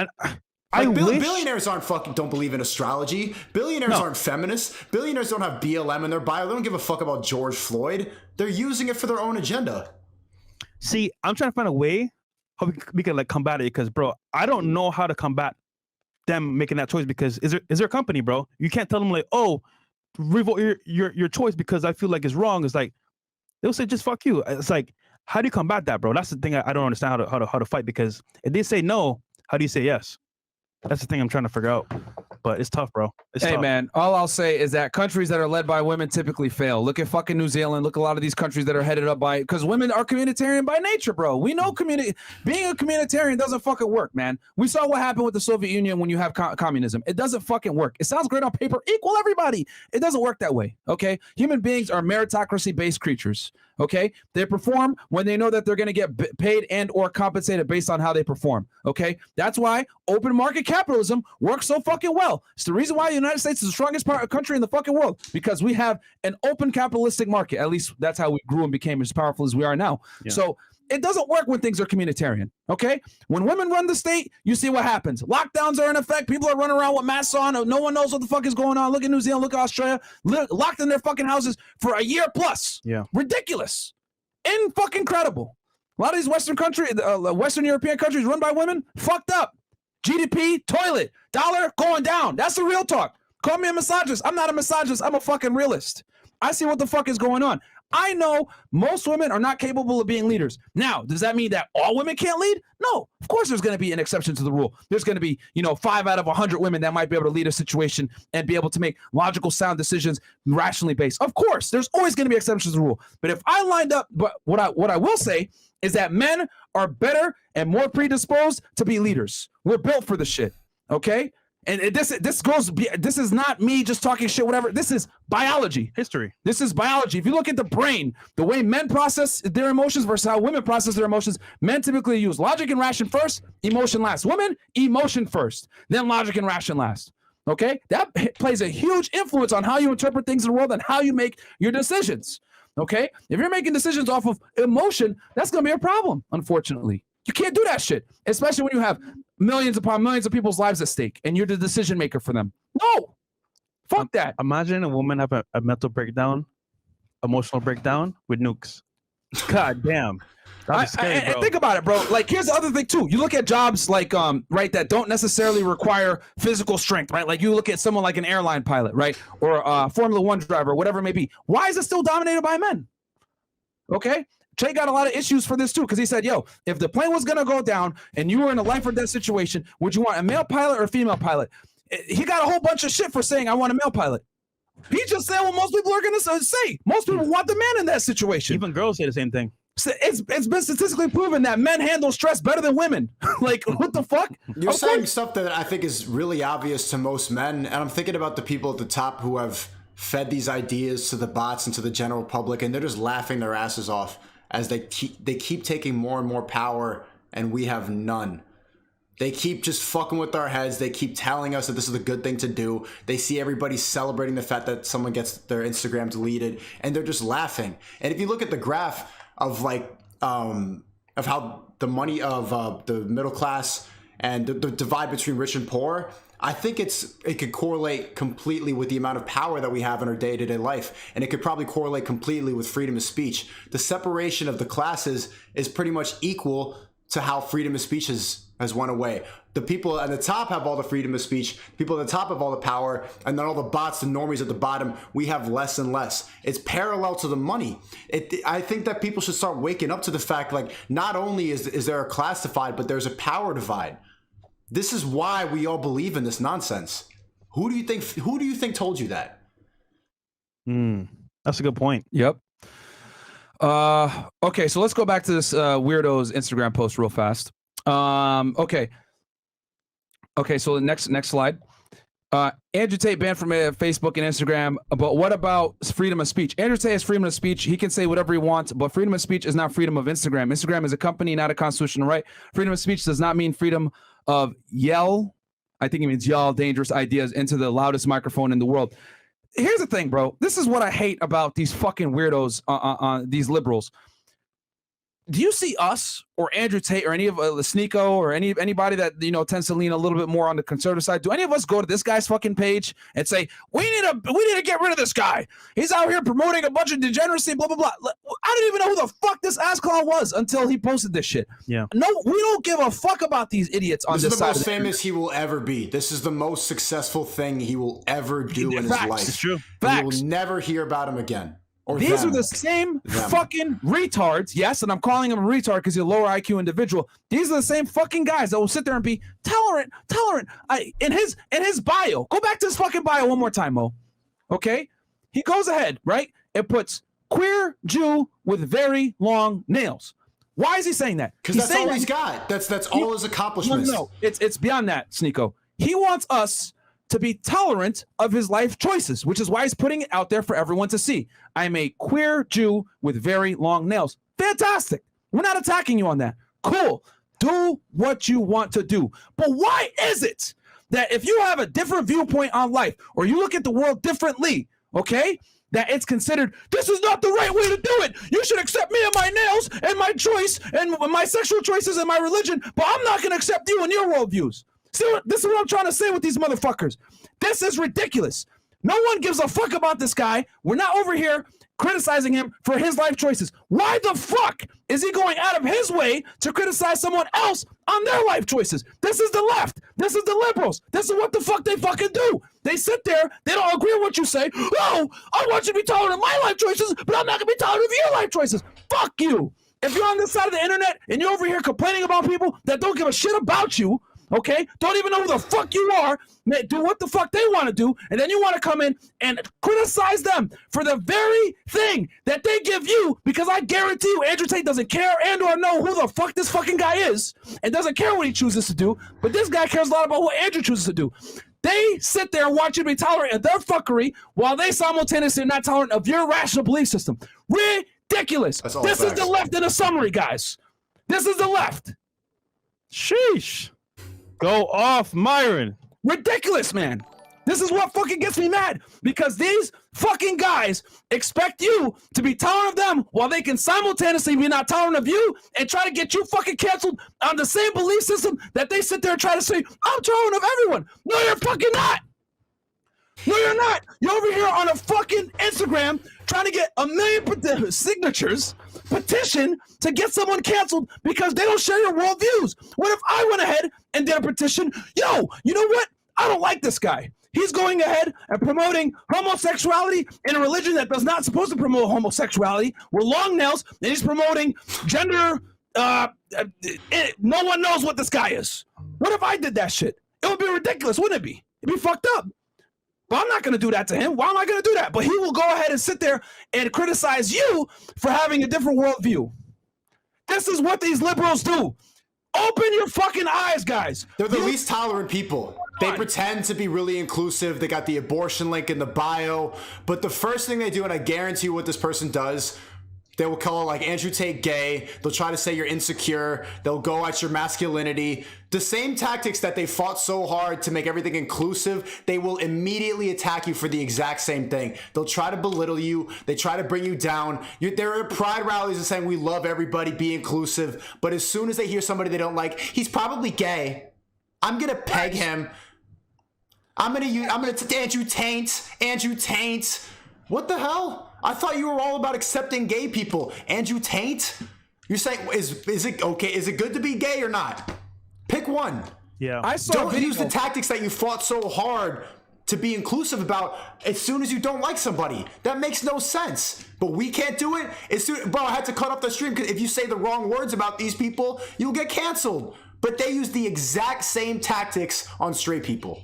And billionaires don't believe in astrology. Billionaires aren't feminists. Billionaires don't have BLM in their bio. They don't give a fuck about George Floyd. They're using it for their own agenda. See, I'm trying to find a way how we can like combat it, because, bro, I don't know how to combat them making that choice, because is there a company, bro? You can't tell them like, oh, revolt your choice because I feel like it's wrong. It's like they'll say just fuck you. It's like, how do you combat that, bro? That's the thing I don't understand how to fight, because if they say no, how do you say yes? That's the thing I'm trying to figure out. But it's tough, bro. It's tough. Man, all I'll say is that countries that are led by women typically fail. Look at fucking New Zealand. Look at a lot of these countries that are headed up by, because women are communitarian by nature, bro. We know being a communitarian doesn't fucking work, man. We saw what happened with the Soviet Union when you have communism. It doesn't fucking work. It sounds great on paper. Equal everybody. It doesn't work that way, okay? Human beings are meritocracy-based creatures, okay? They perform when they know that they're going to get paid and or compensated based on how they perform, okay? That's why open market capitalism works so fucking well. It's the reason why the United States is the strongest country in the fucking world, because we have an open capitalistic market. At least that's how we grew and became as powerful as we are now. Yeah. So it doesn't work when things are communitarian, okay? When women run the state, you see what happens. Lockdowns are in effect. People are running around with masks on. No one knows what the fuck is going on. Look at New Zealand. Look at Australia. Locked in their fucking houses for a year plus. Yeah. Ridiculous. Fucking incredible. A lot of these Western European countries run by women, fucked up. GDP, toilet, dollar going down. That's the real talk. Call me a misogynist. I'm not a misogynist. I'm a fucking realist. I see what the fuck is going on. I know most women are not capable of being leaders. Now, does that mean that all women can't lead? No. Of course there's going to be an exception to the rule. There's going to be, 5 out of 100 women that might be able to lead a situation and be able to make logical, sound decisions rationally based. Of course, there's always going to be exceptions to the rule. But if I lined up, but what I will say is that men are better and more predisposed to be leaders. We're built for the shit, okay? And this is not me just talking shit, whatever. This is biology. History. This is biology. If you look at the brain, the way men process their emotions versus how women process their emotions, men typically use logic and ration first, emotion last. Women, emotion first, then logic and ration last. Okay? That plays a huge influence on how you interpret things in the world and how you make your decisions. Okay? If you're making decisions off of emotion, that's going to be a problem, unfortunately. You can't do that shit, especially when you have millions upon millions of people's lives at stake and you're the decision maker for them. No, fuck that. Imagine a woman have a mental breakdown, emotional breakdown with nukes. God damn. That'd be scary, bro. And think about it, bro. Like, here's the other thing too. You look at jobs like, right, that don't necessarily require physical strength, right? Like you look at someone like an airline pilot, right? Or a Formula 1 driver, whatever it may be. Why is it still dominated by men? Okay. Trey got a lot of issues for this too, because he said, yo, if the plane was going to go down and you were in a life or death situation, would you want a male pilot or a female pilot? He got a whole bunch of shit for saying, I want a male pilot. He just said what most people are going to say. Most people want the man in that situation. Even girls say the same thing. So it's been statistically proven that men handle stress better than women. Like, what the fuck? You're saying stuff that I think is really obvious to most men, and I'm thinking about the people at the top who have fed these ideas to the bots and to the general public, and they're just laughing their asses off as they keep taking more and more power, and we have none. They keep just fucking with our heads. They keep telling us that this is a good thing to do. They see everybody celebrating the fact that someone gets their Instagram deleted, and they're just laughing. And if you look at the graph of of how the money of the middle class and the divide between rich and poor, I think it could correlate completely with the amount of power that we have in our day-to-day life. And it could probably correlate completely with freedom of speech. The separation of the classes is pretty much equal to how freedom of speech has went away. The people at the top have all the freedom of speech. People at the top have all the power. And then all the bots, the normies at the bottom, we have less and less. It's parallel to the money. I think that people should start waking up to the fact, like, not only is there a class divide, but there's a power divide. This is why we all believe in this nonsense. Who do you think told you that? That's a good point. Yep. Okay, so let's go back to this weirdo's Instagram post real fast. Okay, so the next slide. Andrew Tate banned from Facebook and Instagram, but what about freedom of speech? Andrew Tate has freedom of speech. He can say whatever he wants, but freedom of speech is not freedom of Instagram. Instagram is a company, not a constitutional right. Freedom of speech does not mean freedom of yell. I think it means yell dangerous ideas into the loudest microphone in the world. here's the thing, bro. This is what I hate about these fucking weirdos, these liberals. Do you see us or Andrew Tate or any of SNEAKO or anybody that tends to lean a little bit more on the conservative side? Do any of us go to this guy's fucking page and say we need to get rid of this guy? He's out here promoting a bunch of degeneracy, blah blah blah. I didn't even know who the fuck this ass clown was until he posted this shit. Yeah. No, we don't give a fuck about these idiots on this side. This is the most famous he will ever be. This is the most successful thing he will ever do in his life. It's true. You will never hear about him again. These are the same fucking retards. Yes, and I'm calling him a retard because he's a lower IQ individual. These are the same fucking guys that will sit there and be tolerant. In his bio, go back to his fucking bio one more time, Mo. Okay? He goes ahead, right? It puts queer Jew with very long nails. Why is he saying that? Because that's all he's got. That's all his accomplishments. No, it's beyond that, SNEAKO. He wants us to be tolerant of his life choices, which is why he's putting it out there for everyone to see. I'm a queer Jew with very long nails. Fantastic. We're not attacking you on that. Cool. Do what you want to do. But why is it that if you have a different viewpoint on life or you look at the world differently, okay, that it's considered this is not the right way to do it? You should accept me and my nails and my choice and my sexual choices and my religion, but I'm not going to accept you and your worldviews. See, this is what I'm trying to say with these motherfuckers. This is ridiculous. No one gives a fuck about this guy. We're not over here criticizing him for his life choices. Why the fuck is he going out of his way to criticize someone else on their life choices? This is the left. This is the liberals. This is what the fuck they fucking do. They sit there. They don't agree with what you say. Oh, I want you to be tolerant of my life choices, but I'm not going to be tolerant of your life choices. Fuck you. If you're on this side of the internet and you're over here complaining about people that don't give a shit about you, okay, don't even know who the fuck you are, do what the fuck they want to do, and then you want to come in and criticize them for the very thing that they give you, because I guarantee you Andrew Tate doesn't care and or know who the fuck this fucking guy is and doesn't care what he chooses to do, but this guy cares a lot about what Andrew chooses to do. They sit there and want you to be tolerant of their fuckery while they simultaneously are not tolerant of your rational belief system. Ridiculous. This is the left in a summary, guys. This is the left. Sheesh. Go off, Myron. Ridiculous, man. This is what fucking gets me mad, because these fucking guys expect you to be tolerant of them while they can simultaneously be not tolerant of you and try to get you fucking canceled on the same belief system that they sit there and try to say, I'm tolerant of everyone. No, you're fucking not. No, you're not. You're over here on a fucking Instagram trying to get 1 million signatures, petition to get someone canceled because they don't share your worldviews. What if I went ahead and did a petition? Yo, you know what? I don't like this guy. He's going ahead and promoting homosexuality in a religion that does not supposed to promote homosexuality. We're long nails, and he's promoting gender. No one knows what this guy is. What if I did that shit? It would be ridiculous, wouldn't it be? It'd be fucked up. But I'm not going to do that to him. Why am I going to do that? But he will go ahead and sit there and criticize you for having a different worldview. This is what these liberals do. Open your fucking eyes, guys. They're the least tolerant people. They pretend to be really inclusive. They got the abortion link in the bio. But the first thing they do, and I guarantee you what this person does, they will call like Andrew Tate gay. They'll try to say you're insecure. They'll go at your masculinity. The same tactics that they fought so hard to make everything inclusive, they will immediately attack you for the exact same thing. They'll try to belittle you. They try to bring you down. There are pride rallies and saying we love everybody, be inclusive. But as soon as they hear somebody they don't like, he's probably gay. I'm gonna peg him. I'm gonna Andrew Tate. What the hell? I thought you were all about accepting gay people. Andrew Tate? You're saying, is it okay? Is it good to be gay or not? Pick one. Yeah. Don't use the tactics that you fought so hard to be inclusive about as soon as you don't like somebody. That makes no sense. But we can't do it. Bro, I had to cut off the stream because if you say the wrong words about these people, you'll get canceled. But they use the exact same tactics on straight people.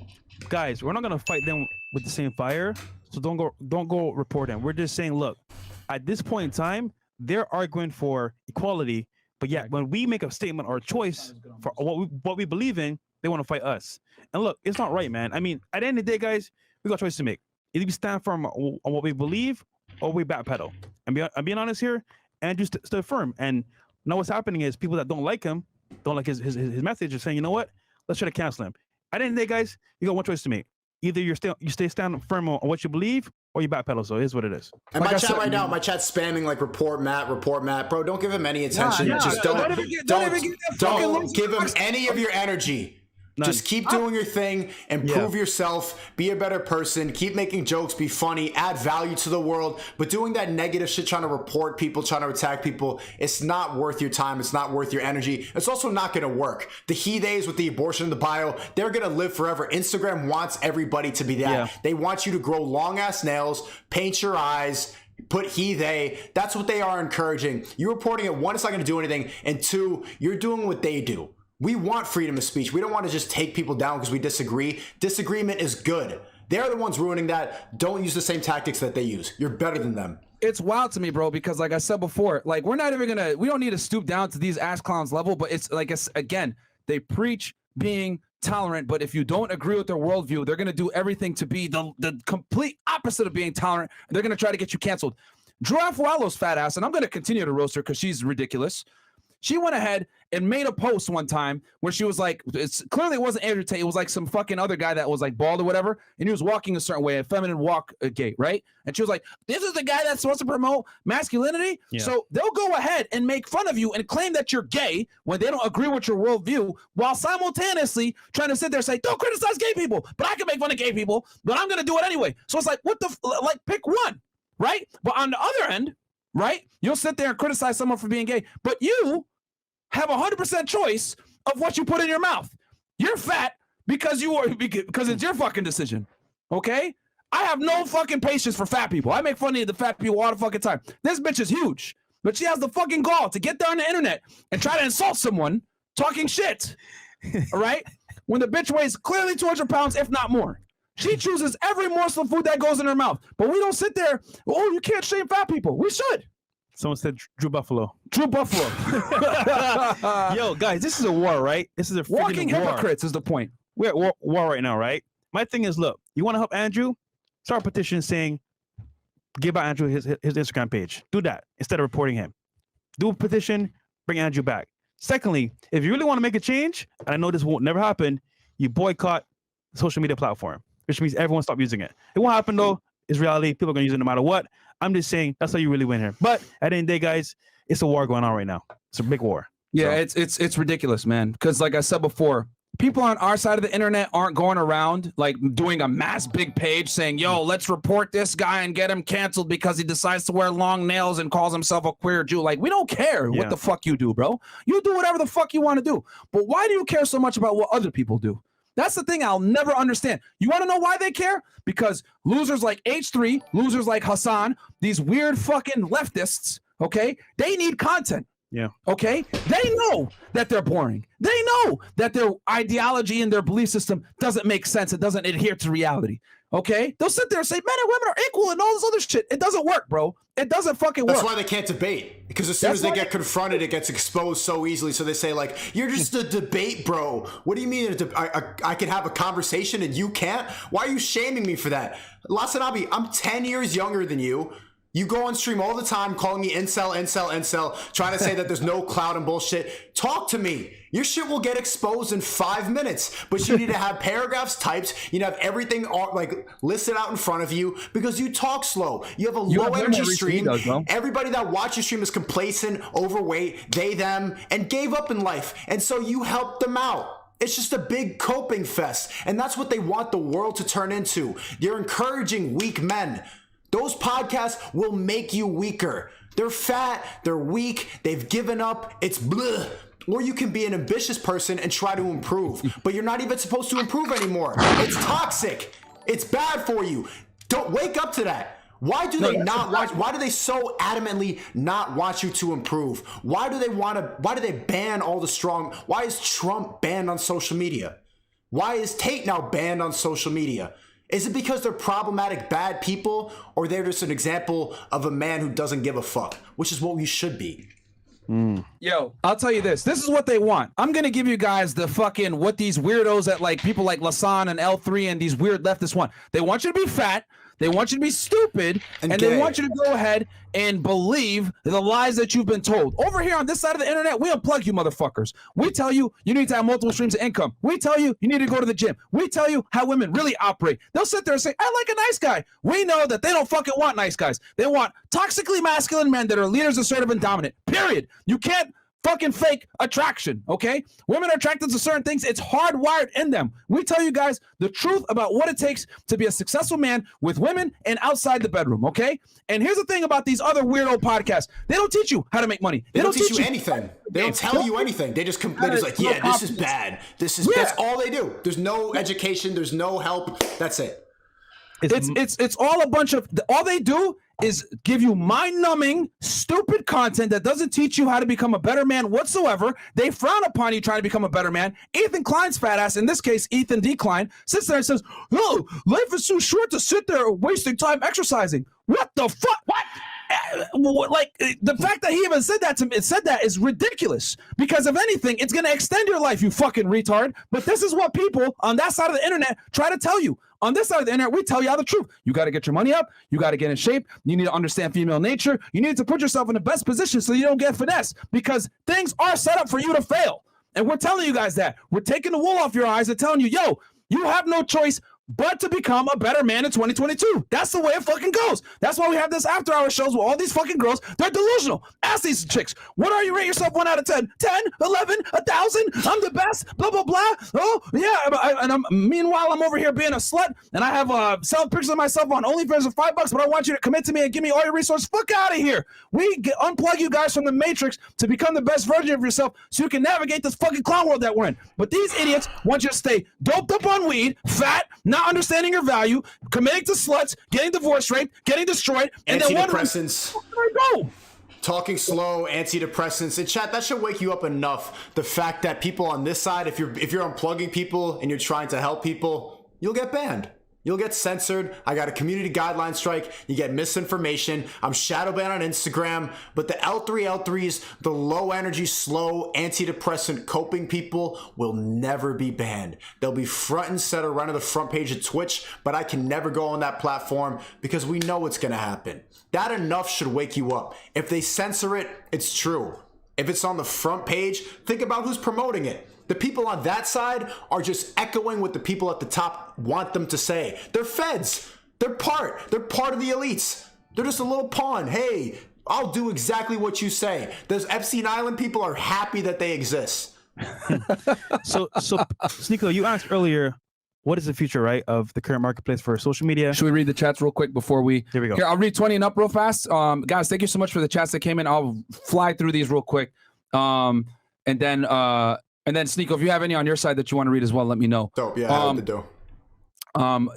Guys, we're not gonna fight them with the same fire. So don't go report them. We're just saying, look, at this point in time, they're arguing for equality, but yet when we make a statement or a choice for what we believe in, they want to fight us. And look, it's not right, man. I mean, at the end of the day, guys, we got a choice to make. Either we stand firm on what we believe, or we backpedal. And I'm being honest here, Andrew stood firm. And now what's happening is people that don't like him, don't like his message, are saying, you know what? Let's try to cancel him. At the end of the day, guys, you got one choice to make. either you stay stand firm on what you believe, or you backpedal. So it is what it is. And Like my I chat said, right now, my chat's spamming like report Matt. Bro, don't give him any attention. Nah, Just don't even give him any of your energy. None. Just keep doing your thing, improve yourself, be a better person, keep making jokes, be funny, add value to the world. But doing that negative shit, trying to report people, trying to attack people, it's not worth your time. It's not worth your energy. It's also not going to work. The he days with the abortion in the bio, they're going to live forever. Instagram wants everybody to be that. Yeah. They want you to grow long ass nails, paint your eyes, put he, they. That's what they are encouraging. You reporting it, one, it's not going to do anything. And two, you're doing what they do. We want freedom of speech. We don't want to just take people down because we disagree. Disagreement is good. They're the ones ruining that. Don't use the same tactics that they use. You're better than them. It's wild to me, bro, because like I said before, like we don't need to stoop down to these ass clowns level, but it's like, again, they preach being tolerant, but if you don't agree with their worldview, they're going to do everything to be the complete opposite of being tolerant. And they're going to try to get you canceled. Drew Afualo's fat ass, and I'm going to continue to roast her because she's ridiculous. She went ahead and made a post one time where she was like, it wasn't Andrew Tate. It was like some fucking other guy that was like bald or whatever. And he was walking a certain way, a feminine walk gait, right? And she was like, this is the guy that's supposed to promote masculinity. Yeah. So they'll go ahead and make fun of you and claim that you're gay when they don't agree with your worldview, while simultaneously trying to sit there and say, don't criticize gay people, but I can make fun of gay people, but I'm going to do it anyway. So it's like, pick one, right? But on the other end, right, you'll sit there and criticize someone for being gay, but you have 100% choice of what you put in your mouth. You're fat because it's your fucking decision. Okay? I have no fucking patience for fat people. I make fun of the fat people all the fucking time. This bitch is huge, but she has the fucking gall to get there on the internet and try to insult someone talking shit. All right? When the bitch weighs clearly 200 pounds, if not more. She chooses every morsel of food that goes in her mouth. But we don't sit there, oh, you can't shame fat people. We should. Someone said Drew Buffalo. Drew Buffalo. Yo, guys, this is a war, right? This is a walking war. Hypocrites is the point. We're at war right now, right? My thing is, look, you want to help Andrew? Start a petition saying, give out Andrew his Instagram page. Do that instead of reporting him. Do a petition, bring Andrew back. Secondly, if you really want to make a change, and I know this won't never happen, you boycott the social media platform, which means everyone stop using it. It won't happen though. It's reality. People are going to use it no matter what. I'm just saying that's how you really win here. But at the end of the day, guys, it's a war going on right now. It's a big war. Yeah, so. It's ridiculous, man. Because like I said before, people on our side of the internet aren't going around like doing a mass big page saying, yo, let's report this guy and get him canceled because he decides to wear long nails and calls himself a queer Jew. Like, we don't care what the fuck you do, bro. You do whatever the fuck you want to do. But why do you care so much about what other people do? That's the thing I'll never understand. You want to know why they care? Because losers like H3, losers like Hassan, these weird fucking leftists, okay, they need content. Yeah. Okay? They know that they're boring. They know that their ideology and their belief system doesn't make sense. It doesn't adhere to reality. Okay? They'll sit there and say men and women are equal and all this other shit. It doesn't work, bro. It doesn't fucking work. That's why they can't debate. Because as soon as they get confronted, it gets exposed so easily. So they say, like, you're just a debate, bro. What do you mean I can have a conversation and you can't? Why are you shaming me for that? Lasanabi, I'm 10 years younger than you. You go on stream all the time calling me incel, trying to say that there's no clout and bullshit. Talk to me. Your shit will get exposed in 5 minutes, but you need to have paragraphs typed. You need to have everything like listed out in front of you because you talk slow. You have a low energy stream. Everybody that watches your stream is complacent, overweight, they, them, and gave up in life. And so you help them out. It's just a big coping fest. And that's what they want the world to turn into. They're encouraging weak men. Those podcasts will make you weaker. They're fat, they're weak, they've given up, it's bleh. Or you can be an ambitious person and try to improve, but you're not even supposed to improve anymore. It's toxic. It's bad for you. Don't wake up to that. Why do they not watch? Why do they so adamantly not want you to improve? Why do they ban all the strong? Why is Trump banned on social media? Why is Tate now banned on social media? Is it because they're problematic, bad people, or they're just an example of a man who doesn't give a fuck, which is what we should be? Yo, I'll tell you this. This is what they want. I'm going to give you guys the what these weirdos that like people like Lasan and L3 and these weird leftists want. They want you to be fat. They want you to be stupid, and they want you to go ahead and believe the lies that you've been told. Over here on this side of the internet, we unplug you motherfuckers. We tell you you need to have multiple streams of income. We tell you you need to go to the gym. We tell you how women really operate. They'll sit there and say, I like a nice guy. We know that they don't fucking want nice guys. They want toxically masculine men that are leaders, assertive, and dominant. Period. You can't fucking fake attraction, okay? Women are attracted to certain things. It's hardwired in them. We tell you guys the truth about what it takes to be a successful man with women and outside the bedroom, okay? And here's the thing about these other weirdo podcasts. They don't teach you how to make money. They don't teach you anything. They don't tell you anything. They just like, yeah, this is bad. That's all they do. There's no education. There's no help. That's it. It's all a bunch of, all they do is give you mind-numbing, stupid content that doesn't teach you how to become a better man whatsoever. They frown upon you trying to become a better man. Ethan Klein's fat ass, in this case, Ethan D. Klein, sits there and says, oh, life is too short to sit there wasting time exercising. What the fuck? What? Like, the fact that he even said that is ridiculous, because if anything, it's going to extend your life, you fucking retard. But this is what people on that side of the internet try to tell you. On this side of the internet, we tell you all the truth. You got to get your money up. You got to get in shape. You need to understand female nature. You need to put yourself in the best position so you don't get finessed, because things are set up for you to fail. And we're telling you guys that. We're taking the wool off your eyes and telling you, yo, you have no choice but to become a better man in 2022. That's the way it fucking goes. That's why we have this after hour shows with all these fucking girls. They're delusional. Ask these chicks, what are you? Rate yourself 1 out of 10. 10, 11, 1,000. I'm the best. Blah, blah, blah. Oh, yeah. Meanwhile, I'm over here being a slut, and I have selling pictures of myself on OnlyFans for $5, but I want you to commit to me and give me all your resources. Fuck out of here. Unplug you guys from the matrix to become the best version of yourself so you can navigate this fucking clown world that we're in. But these idiots want you to stay doped up on weed, fat, not understanding your value, committing to sluts, getting divorced, raped, getting destroyed, and then antidepressants. Where do I go? Talking slow, antidepressants. And chat, that should wake you up enough. The fact that people on this side, if you're unplugging people and you're trying to help people, you'll get banned. You'll get censored. I got a community guideline strike. You get misinformation. I'm shadow banned on Instagram. But the L3L3s, the low energy, slow, antidepressant coping people will never be banned. They'll be front and center, right on the front page of Twitch, but I can never go on that platform because we know what's going to happen. That enough should wake you up. If they censor it, it's true. If it's on the front page, think about who's promoting it. The people on that side are just echoing what the people at the top want them to say. They're feds. They're part of the elites. They're just a little pawn. Hey, I'll do exactly what you say. Those Epstein Island people are happy that they exist. So SNEAKO, you asked earlier, what is the future, right, of the current marketplace for social media? Should we read the chats real quick before we? Here we go. Here, I'll read 20 and up real fast. Guys, thank you so much for the chats that came in. I'll fly through these real quick. And then SNEAKO, if you have any on your side that you want to read as well, let me know. Dope, yeah, I have to do.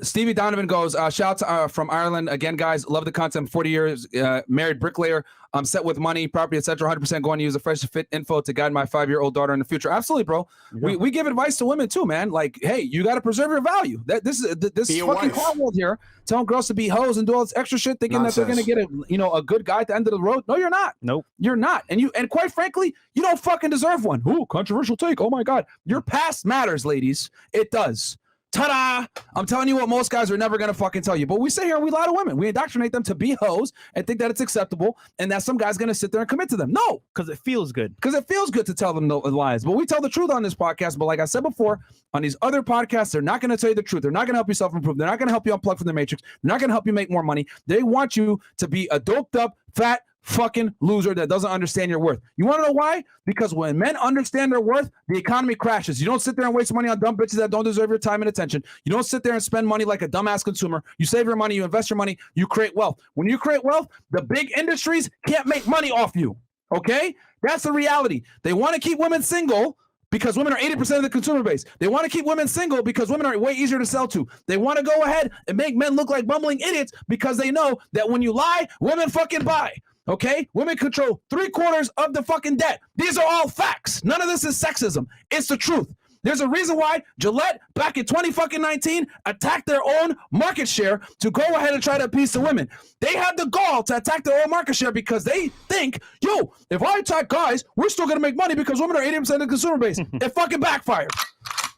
Stevie Donovan goes, shout out from Ireland again, guys. Love the content. 40 years, married bricklayer. I'm set with money, property, etc. 100% going to use the Fresh to Fit info to guide my 5-year-old daughter in the future. Absolutely, bro. Yeah. We give advice to women too, man. Like, hey, you got to preserve your value. This fucking car world here, telling girls to be hoes and do all this extra shit, thinking that they're gonna get a good guy at the end of the road. No, you're not. Nope, you're not. And quite frankly, you don't fucking deserve one. Ooh, controversial take. Oh my God, your past matters, ladies. It does. Ta-da! I'm telling you what most guys are never going to fucking tell you. But we sit here and we lie to women. We indoctrinate them to be hoes and think that it's acceptable and that some guy's going to sit there and commit to them. No. Because it feels good. Because it feels good to tell them the lies. But we tell the truth on this podcast. But like I said before, on these other podcasts, they're not going to tell you the truth. They're not going to help you self-improve. They're not going to help you unplug from the matrix. They're not going to help you make more money. They want you to be a doped up, fat, fucking loser that doesn't understand your worth. You want to know why? Because when men understand their worth, the economy crashes. You don't sit there and waste money on dumb bitches that don't deserve your time and attention. You don't sit there and spend money like a dumbass consumer. You save your money, you invest your money, you create wealth. When you create wealth, the big industries can't make money off you. Okay? That's the reality. They want to keep women single because women are 80% of the consumer base. They want to keep women single because women are way easier to sell to. They want to go ahead and make men look like bumbling idiots because they know that when you lie, women fucking buy. Okay? Women control 3/4 of the fucking debt. These are all facts. None of this is sexism. It's the truth. There's a reason why Gillette back in 2019 attacked their own market share to go ahead and try to appease the women. They had the gall to attack their own market share because they think, yo, if I attack guys, we're still going to make money because women are 80% of the consumer base. It fucking backfired.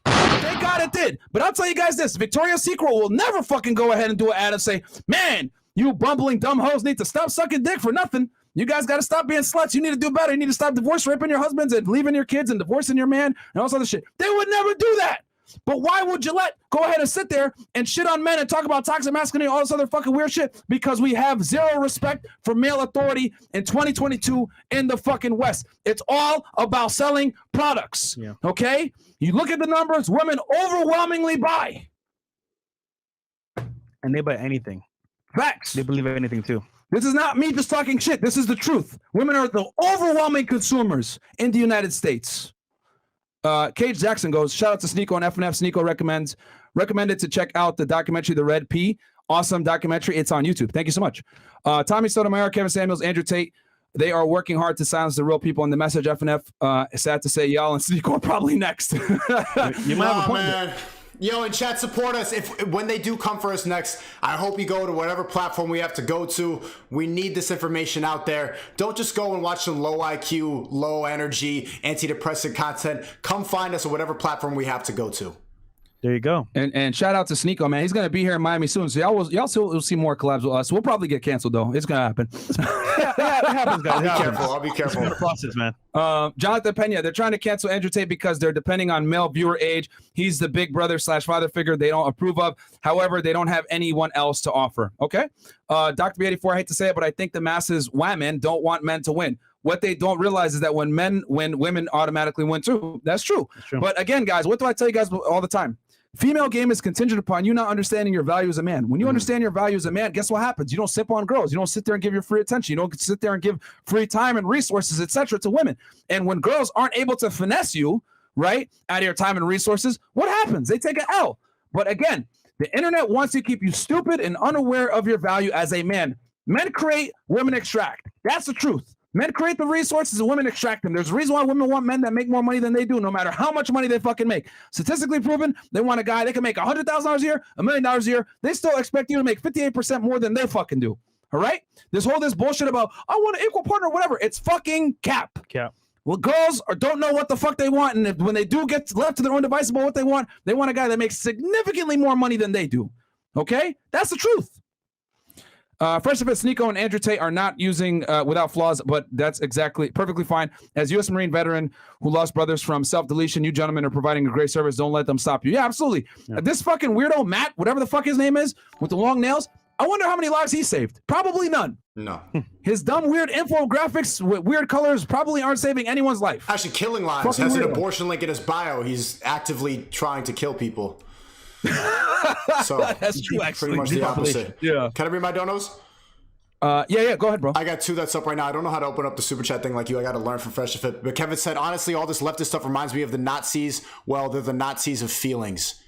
They Thank God it did. But I'll tell you guys this: Victoria's Secret will never fucking go ahead and do an ad and say, "Man, you bumbling dumb hoes need to stop sucking dick for nothing. You guys got to stop being sluts. You need to do better. You need to stop divorce raping your husbands and leaving your kids and divorcing your man and all this other shit." They would never do that. But why would Gillette go ahead and sit there and shit on men and talk about toxic masculinity, all this other fucking weird shit? Because we have zero respect for male authority in 2022 in the fucking West. It's all about selling products. Yeah. Okay? You look at the numbers, women overwhelmingly buy. And they buy anything. Facts. They believe anything too. This is not me just talking shit. This is the truth. Women are the overwhelming consumers in the United States. Cage Jackson goes, shout out to SNEAKO and FNF. SNEAKO recommended to check out the documentary, The Red P. Awesome documentary. It's on YouTube. Thank you so much. Tommy Sotomayor, Kevin Samuels, Andrew Tate. They are working hard to silence the real people in the message. FNF, sad to say, y'all and SNEAKO are probably next. You might have a point there. Yo, in chat, support us. When they do come for us next, I hope you go to whatever platform we have to go to. We need this information out there. Don't just go and watch some low IQ, low energy, antidepressant content. Come find us at whatever platform we have to go to. There you go. And shout out to SNEAKO, man. He's gonna be here in Miami soon, so y'all will see more collabs with us. We'll probably get canceled though. It's gonna happen. Yeah, it happens, guys. I'll be careful. It's a process, man. Jonathan Pena, they're trying to cancel Andrew Tate because they're depending on male viewer age. He's the big brother / father figure they don't approve of. However, they don't have anyone else to offer. Okay. Dr. B84, I hate to say it, but I think the masses, women, don't want men to win. What they don't realize is that when men win, women automatically win too. That's true. But again, guys, what do I tell you guys all the time? Female game is contingent upon you not understanding your value as a man. When you understand your value as a man, guess what happens? You don't sip on girls. You don't sit there and give your free attention. You don't sit there and give free time and resources, etc., to women. And when girls aren't able to finesse you, right, out of your time and resources, what happens? They take an L. But again, the internet wants to keep you stupid and unaware of your value as a man. Men create, women extract. That's the truth. Men create the resources and women extract them. There's a reason why women want men that make more money than they do, no matter how much money they fucking make. Statistically proven, they want a guy, they can make $100,000 a year, $1 million a year. They still expect you to make 58% more than they fucking do. All right? This bullshit about, I want an equal partner, whatever. It's fucking cap. Well, girls don't know what the fuck they want. And when they do get left to their own devices about what they want a guy that makes significantly more money than they do. Okay? That's the truth. First of all, SNEAKO and Andrew Tate are not using without flaws, but that's perfectly fine. As U.S. Marine veteran who lost brothers from self-deletion, you gentlemen are providing a great service. Don't let them stop you. Yeah, absolutely. Yeah. This fucking weirdo, Matt, whatever the fuck his name is, with the long nails, I wonder how many lives he saved. Probably none. No. His dumb, weird infographics with weird colors probably aren't saving anyone's life. Actually, killing lives. Fucking has weirdo. An abortion link in his bio. He's actively trying to kill people. So that's true, actually. Pretty much the opposite. Yeah. Can I read my donos? Yeah, go ahead, bro. I got 2 that's up right now. I don't know how to open up the super chat thing like you. I got to learn from Fresh to Fit. But Kevin said, honestly, all this leftist stuff reminds me of the Nazis. Well, they're the Nazis of feelings.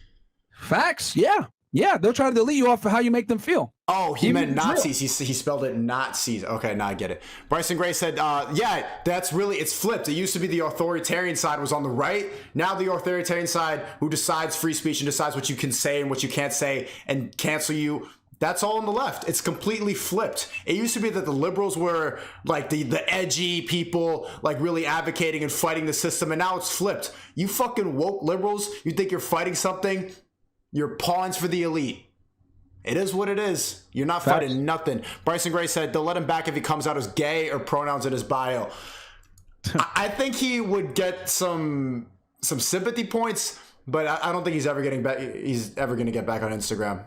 Facts. Yeah. Yeah, they'll try to delete you off of how you make them feel. Oh, he meant Nazis. He spelled it Nazis. Okay, now I get it. Bryson Gray said, yeah, that's really, it's flipped. It used to be the authoritarian side was on the right. Now the authoritarian side, who decides free speech and decides what you can say and what you can't say and cancel you, that's all on the left. It's completely flipped. It used to be that the liberals were like the edgy people, like really advocating and fighting the system, and now it's flipped. You fucking woke liberals, you think you're fighting something? You're pawns for the elite. It is what it is. You're not fighting nothing. Bryson Gray said they'll let him back if he comes out as gay or pronouns in his bio. I think he would get some sympathy points, but I don't think he's ever getting back. He's ever going to get back on Instagram.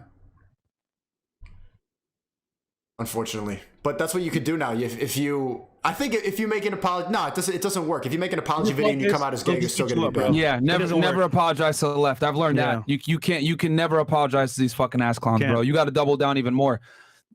Unfortunately, but that's what you could do now. If you make an apology, no, it doesn't work. If you make an apology video and you come out as gay, you're still gonna be banned. Yeah, never apologize to the left. I've learned that you can never apologize to these fucking ass clowns, bro. You got to double down even more.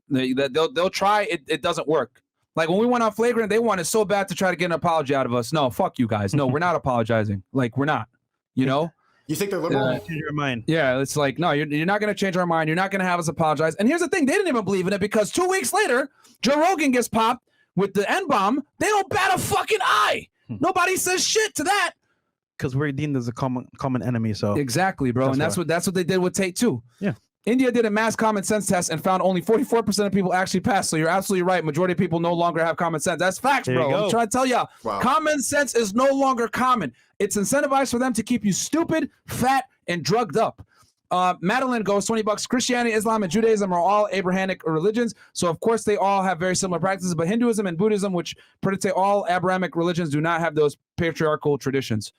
They'll try. It doesn't work. Like when we went on Flagrant, they wanted so bad to try to get an apology out of us. No, fuck you guys. No, we're not apologizing. Like we're not. You know. You think they're liberal? Change your mind. Yeah, it's like, no, you're not going to change our mind. You're not going to have us apologize. And here's the thing. They didn't even believe in it because 2 weeks later, Joe Rogan gets popped with the N-bomb. They don't bat a fucking eye. Nobody says shit to that. Because we're deemed as a common enemy. So exactly, bro. That's what they did with Tate too. Yeah. India did a mass common sense test and found only 44% of people actually passed. So you're absolutely right. Majority of people no longer have common sense. That's facts, bro. I'm trying to tell y'all. Wow. Common sense is no longer common. It's incentivized for them to keep you stupid, fat, and drugged up. Madeline goes $20. Christianity, Islam, and Judaism are all Abrahamic religions. So, of course, they all have very similar practices. But Hinduism and Buddhism, which predate all Abrahamic religions, do not have those patriarchal traditions.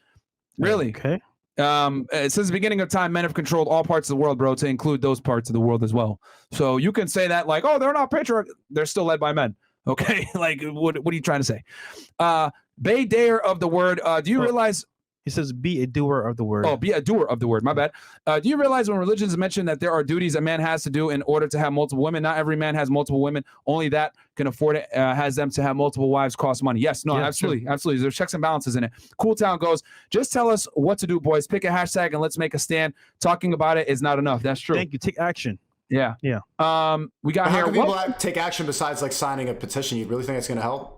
Really? Okay. Since the beginning of time, men have controlled all parts of the world, bro, to include those parts of the world as well. So you can say that like, oh, they're not patriarchal. They're still led by men. Okay. Like, what are you trying to say? Bay Dayer of the word. Do you realize... He says, be a doer of the word. Oh, be a doer of the word. My bad. Do you realize when religions mention that there are duties a man has to do in order to have multiple women? Not every man has multiple women. Only that can afford it has them to have multiple wives cost money. Yes, no, absolutely. True. Absolutely. There's checks and balances in it. Cool Town goes, just tell us what to do, boys. Pick a hashtag and let's make a stand. Talking about it is not enough. That's true. Thank you. Take action. Yeah. Yeah. We got how here. Can people take action besides like signing a petition? You really think it's going to help?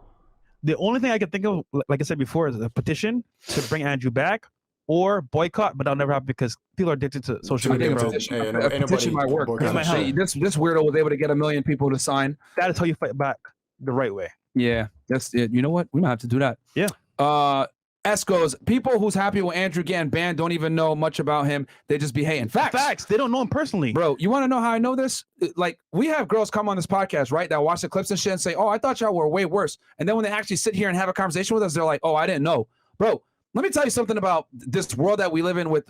The only thing I can think of, like I said before, is a petition to bring Andrew back. Or boycott, but that'll never happen because people are addicted to social media, bro. A petition might work. This weirdo was able to get 1 million people to sign. That is how you fight back the right way. Yeah, that's it. You know what? We might have to do that. Yeah. S goes, people who's happy with Andrew getting banned don't even know much about him. They just be hating. Facts. They don't know him personally. Bro, you want to know how I know this? Like, we have girls come on this podcast, right, that watch the clips and shit and say, oh, I thought y'all were way worse. And then when they actually sit here and have a conversation with us, they're like, oh, I didn't know. Bro, let me tell you something about this world that we live in with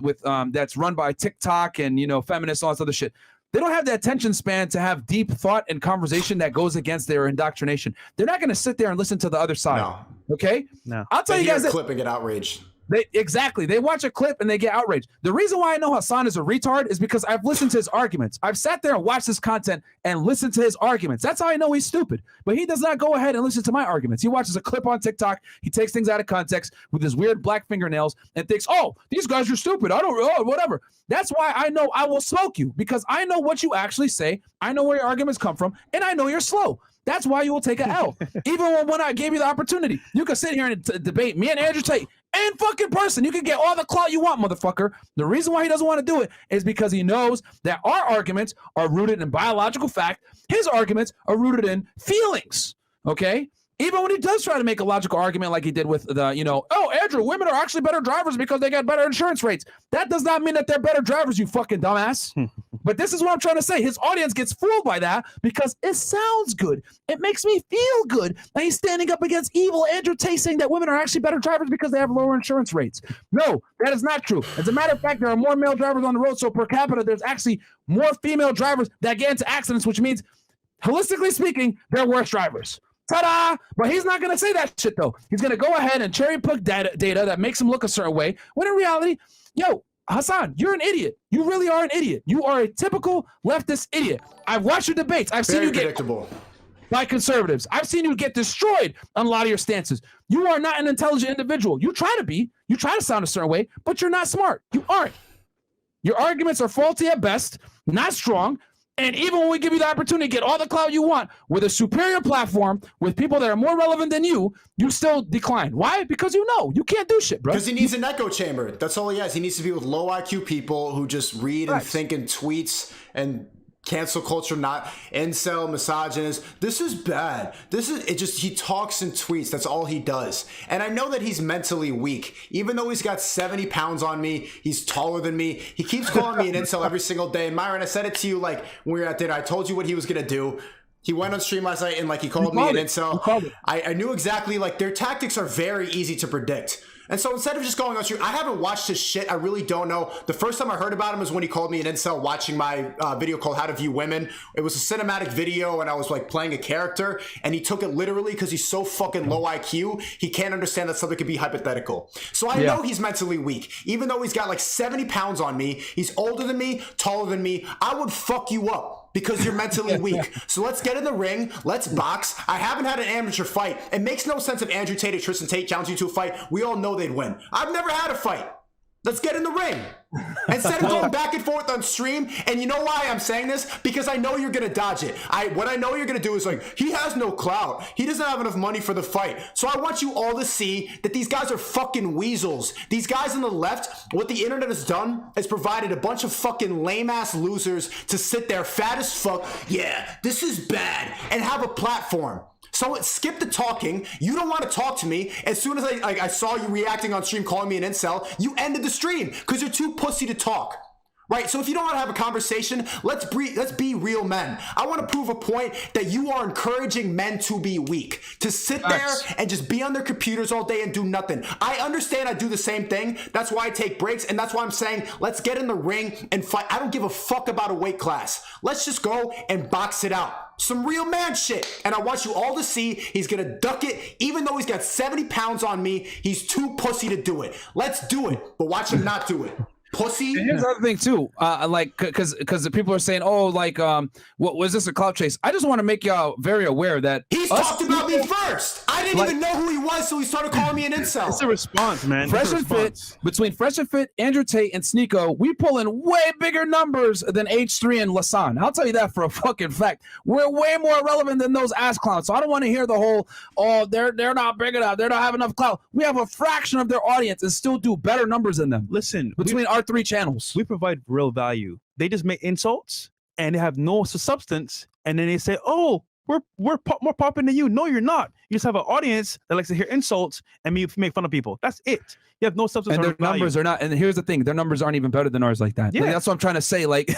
that's run by TikTok and, you know, feminists, all this other shit. They don't have the attention span to have deep thought and conversation that goes against their indoctrination. They're not going to sit there and listen to the other side. No. Okay? No. I'll tell you guys a clip and get outraged. They watch a clip and they get outraged. The reason why I know Hassan is a retard is because I've listened to his arguments. I've sat there and watched his content and listened to his arguments. That's how I know he's stupid. But he does not go ahead and listen to my arguments. He watches a clip on TikTok. He takes things out of context with his weird black fingernails and thinks, oh, these guys are stupid. Whatever. That's why I know I will smoke you, because I know what you actually say. I know where your arguments come from, and I know you're slow. That's why you will take an L. Even when I gave you the opportunity, you can sit here and debate me and Andrew Tate in fucking person. You can get all the clout you want, motherfucker. The reason why he doesn't want to do it is because he knows that our arguments are rooted in biological fact. His arguments are rooted in feelings, okay? Even when he does try to make a logical argument like he did with the, oh, Andrew, women are actually better drivers because they got better insurance rates. That does not mean that they're better drivers, you fucking dumbass. But this is what I'm trying to say. His audience gets fooled by that because it sounds good. It makes me feel good that he's standing up against evil Andrew Tate saying that women are actually better drivers because they have lower insurance rates. No, that is not true. As a matter of fact, there are more male drivers on the road, so per capita, there's actually more female drivers that get into accidents, which means, holistically speaking, they're worse drivers. Ta-da! But he's not going to say that shit, though. He's going to go ahead and cherry-pick data that makes him look a certain way, when in reality, Hassan, you're an idiot. You really are an idiot. You are a typical leftist idiot. I've watched your debates. I've seen you get by conservatives. I've seen you get destroyed on a lot of your stances. You are not an intelligent individual. You try to be. You try to sound a certain way, but you're not smart. You aren't. Your arguments are faulty at best, not strong. And even when we give you the opportunity to get all the clout you want with a superior platform with people that are more relevant than you, you still decline. Why? Because you can't do shit, bro. Because he needs an echo chamber. That's all he has. He needs to be with low IQ people who just read and think in tweets and cancel culture, not incel, misogynist. This is bad. He talks and tweets. That's all he does. And I know that he's mentally weak. Even though he's got 70 pounds on me, he's taller than me. He keeps calling me an incel every single day. And Myron, I said it to you like when we were at dinner. I told you what he was going to do. He went on stream last night and he called me an incel. I knew exactly, their tactics are very easy to predict. And so instead of just going on stream, I haven't watched his shit. I really don't know. The first time I heard about him was when he called me an incel watching my video called How to View Women. It was a cinematic video and I was playing a character, and he took it literally because he's so fucking low IQ. He can't understand that something could be hypothetical. So I know he's mentally weak. Even though he's got 70 pounds on me, he's older than me, taller than me, I would fuck you up because you're mentally weak. So let's get in the ring. Let's box. I haven't had an amateur fight. It makes no sense if Andrew Tate or Tristan Tate challenge you to a fight. We all know they'd win. I've never had a fight. Let's get in the ring. Instead of going back and forth on stream, and you know why I'm saying this? Because I know you're going to dodge it. What I know you're going to do is like, he has no clout. He doesn't have enough money for the fight. So I want you all to see that these guys are fucking weasels. These guys on the left, what the internet has done is provided a bunch of fucking lame-ass losers to sit there fat as fuck. Yeah, this is bad. And have a platform. So skip the talking. You don't want to talk to me. As soon as I saw you reacting on stream, calling me an incel, you ended the stream because you're too pussy to talk. Right? So if you don't want to have a conversation, let's be real men. I want to prove a point that you are encouraging men to be weak, to sit there and just be on their computers all day and do nothing. I understand I do the same thing. That's why I take breaks, and that's why I'm saying let's get in the ring and fight. I don't give a fuck about a weight class. Let's just go and box it out. Some real man shit. And I want you all to see he's going to duck it. Even though he's got 70 pounds on me, he's too pussy to do it. Let's do it, but watch him not do it. Pussy. And here's the other thing too, like because the people are saying, oh, like what was this a clout chase? I just want to make y'all very aware that he's talked about me first. I didn't even know who he was, so he started calling me an incel. It's a response, man. Fresh and Fit, between Fresh and Fit, Andrew Tate, and SNEAKO, we pull in way bigger numbers than H3 and Lasan. I'll tell you that for a fucking fact. We're way more relevant than those ass clowns. So I don't want to hear the whole, oh, they're not big enough, they're not having enough clout. We have a fraction of their audience and still do better numbers than them. Listen, between our 3 channels, we provide real value. They just make insults and they have no substance, and then they say, oh, we're more popping than you. No, you're not. You just have an audience that likes to hear insults and make fun of people. That's it. You have no substance. And their value. Numbers are not. And here's the thing: their numbers aren't even better than ours. Like that. Yeah, like, that's what I'm trying to say. Like,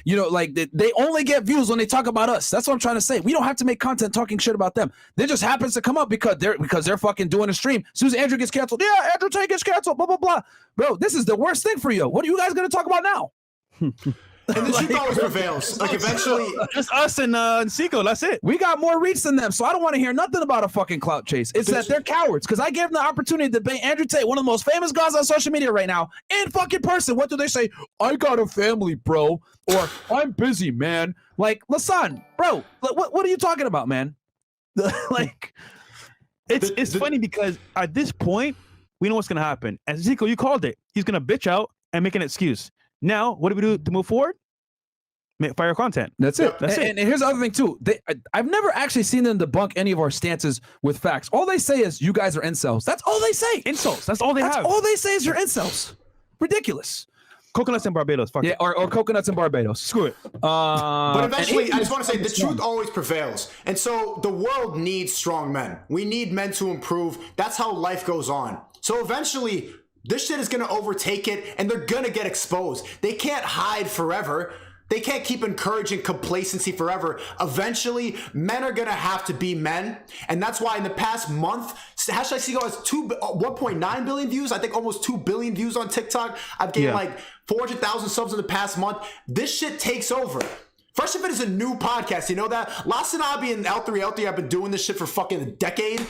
you know, like they only get views when they talk about us. That's what I'm trying to say. We don't have to make content talking shit about them. They just happens to come up because they're fucking doing a stream. As soon as Andrew gets canceled, yeah, Andrew Tate gets canceled. Blah blah blah. Bro, this is the worst thing for you. What are you guys gonna talk about now? And the truth always prevails. Like eventually, just us and SNEAKO. That's it. We got more reach than them, so I don't want to hear nothing about a fucking clout chase. It's that they're cowards. Because I gave them the opportunity to debate Andrew Tate, one of the most famous guys on social media right now, in fucking person. What do they say? I got a family, bro, or I'm busy, man. Like, Lasan, bro, what are you talking about, man? Like, it's funny because at this point, we know what's gonna happen. And SNEAKO, you called it. He's gonna bitch out and make an excuse. Now, what do we do to move forward? Make fire content. That's it. That's it. And here's the other thing too. I've never actually seen them debunk any of our stances with facts. All they say is you guys are incels. That's all they say. Insults. That's all they have. All they say is you're incels. Ridiculous. Coconuts in Barbados. Fuck it. Or coconuts in Barbados. Screw it. But eventually, I just want to say the truth always prevails. And so the world needs strong men. We need men to improve. That's how life goes on. So eventually, this shit is going to overtake it, and they're going to get exposed. They can't hide forever. They can't keep encouraging complacency forever. Eventually, men are going to have to be men. And that's why in the past month, #SNEAKO has 1.9 billion views. I think almost 2 billion views on TikTok. I've gained like 400,000 subs in the past month. This shit takes over. Fresh and Fit is a new podcast. You know that? Lasanabi and L3 have been doing this shit for fucking a decade.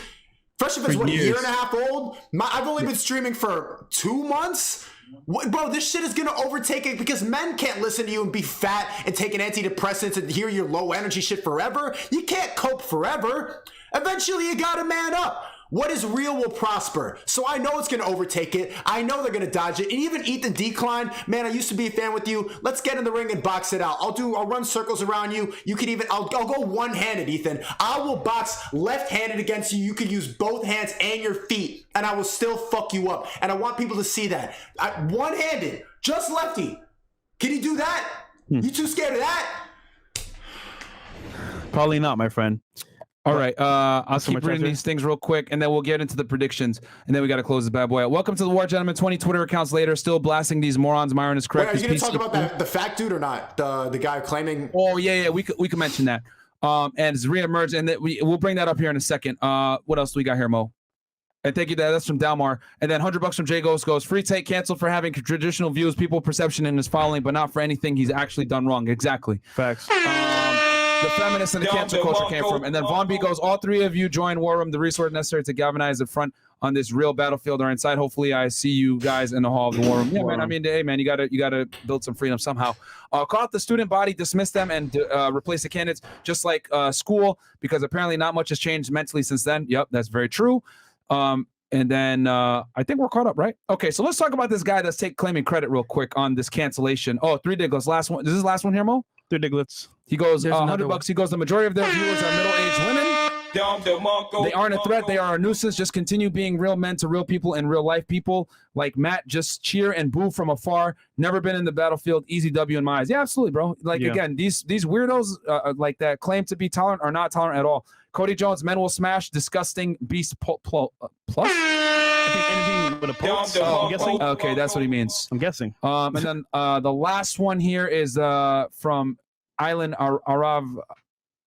Fresh and Fit is what, a year and a half old? I've only been streaming for 2 months. Bro, this shit is gonna overtake it because men can't listen to you and be fat and taking antidepressants and hear your low energy shit forever. You can't cope forever. Eventually, you gotta man up. What is real will prosper. So I know it's going to overtake it. I know they're going to dodge it. And even Ethan Decline, man, I used to be a fan with you. Let's get in the ring and box it out. I'll run circles around you. You can even, I'll go one-handed, Ethan. I will box left-handed against you. You can use both hands and your feet, and I will still fuck you up. And I want people to see that. One-handed, just lefty. Can you do that? You too scared of that? Probably not, my friend. All right, I'll keep reading these things real quick, and then we'll get into the predictions, and then we got to close this bad boy out. Welcome to the War Gentlemen. 20 Twitter accounts later, still blasting these morons. Myron is correct. Wait, are you going to talk about the fat dude or not? The guy claiming... Oh, yeah, we could mention that. And it's reemerged, and we'll bring that up here in a second. What else do we got here, Mo? And thank you, that's from Dalmar. And then $100 from Jay goes, free take canceled for having traditional views, people perception in his following, but not for anything he's actually done wrong. Exactly. Facts. The feminists and the cancel culture came from. And then Von B goes, all three of you join War Room. The resource necessary to galvanize the front on this real battlefield are inside. Hopefully I see you guys in the hall of the War Room. Yeah, man. I mean, hey, man, you gotta build some freedom somehow. Call out the student body, dismiss them, and replace the candidates, just like school, because apparently not much has changed mentally since then. Yep, that's very true. And then I think we're caught up, right? Okay, so let's talk about this guy that's claiming credit real quick on this cancellation. Oh, Three Diglets, last one. Is this the last one here, Mo? Three Diglets. He goes, $100. He goes, the majority of their viewers are middle-aged women. They aren't a threat. They are a nuisance. Just continue being real men to real people and real life people. Like Matt, just cheer and boo from afar. Never been in the battlefield. Easy W in my eyes. Yeah, absolutely, bro. Like, again, these weirdos like that claim to be tolerant are not tolerant at all. Cody Jones, men will smash. Disgusting beast plus. I think anything with a pulse. I'm guessing. Okay, that's what he means. I'm guessing. And then the last one here is from Island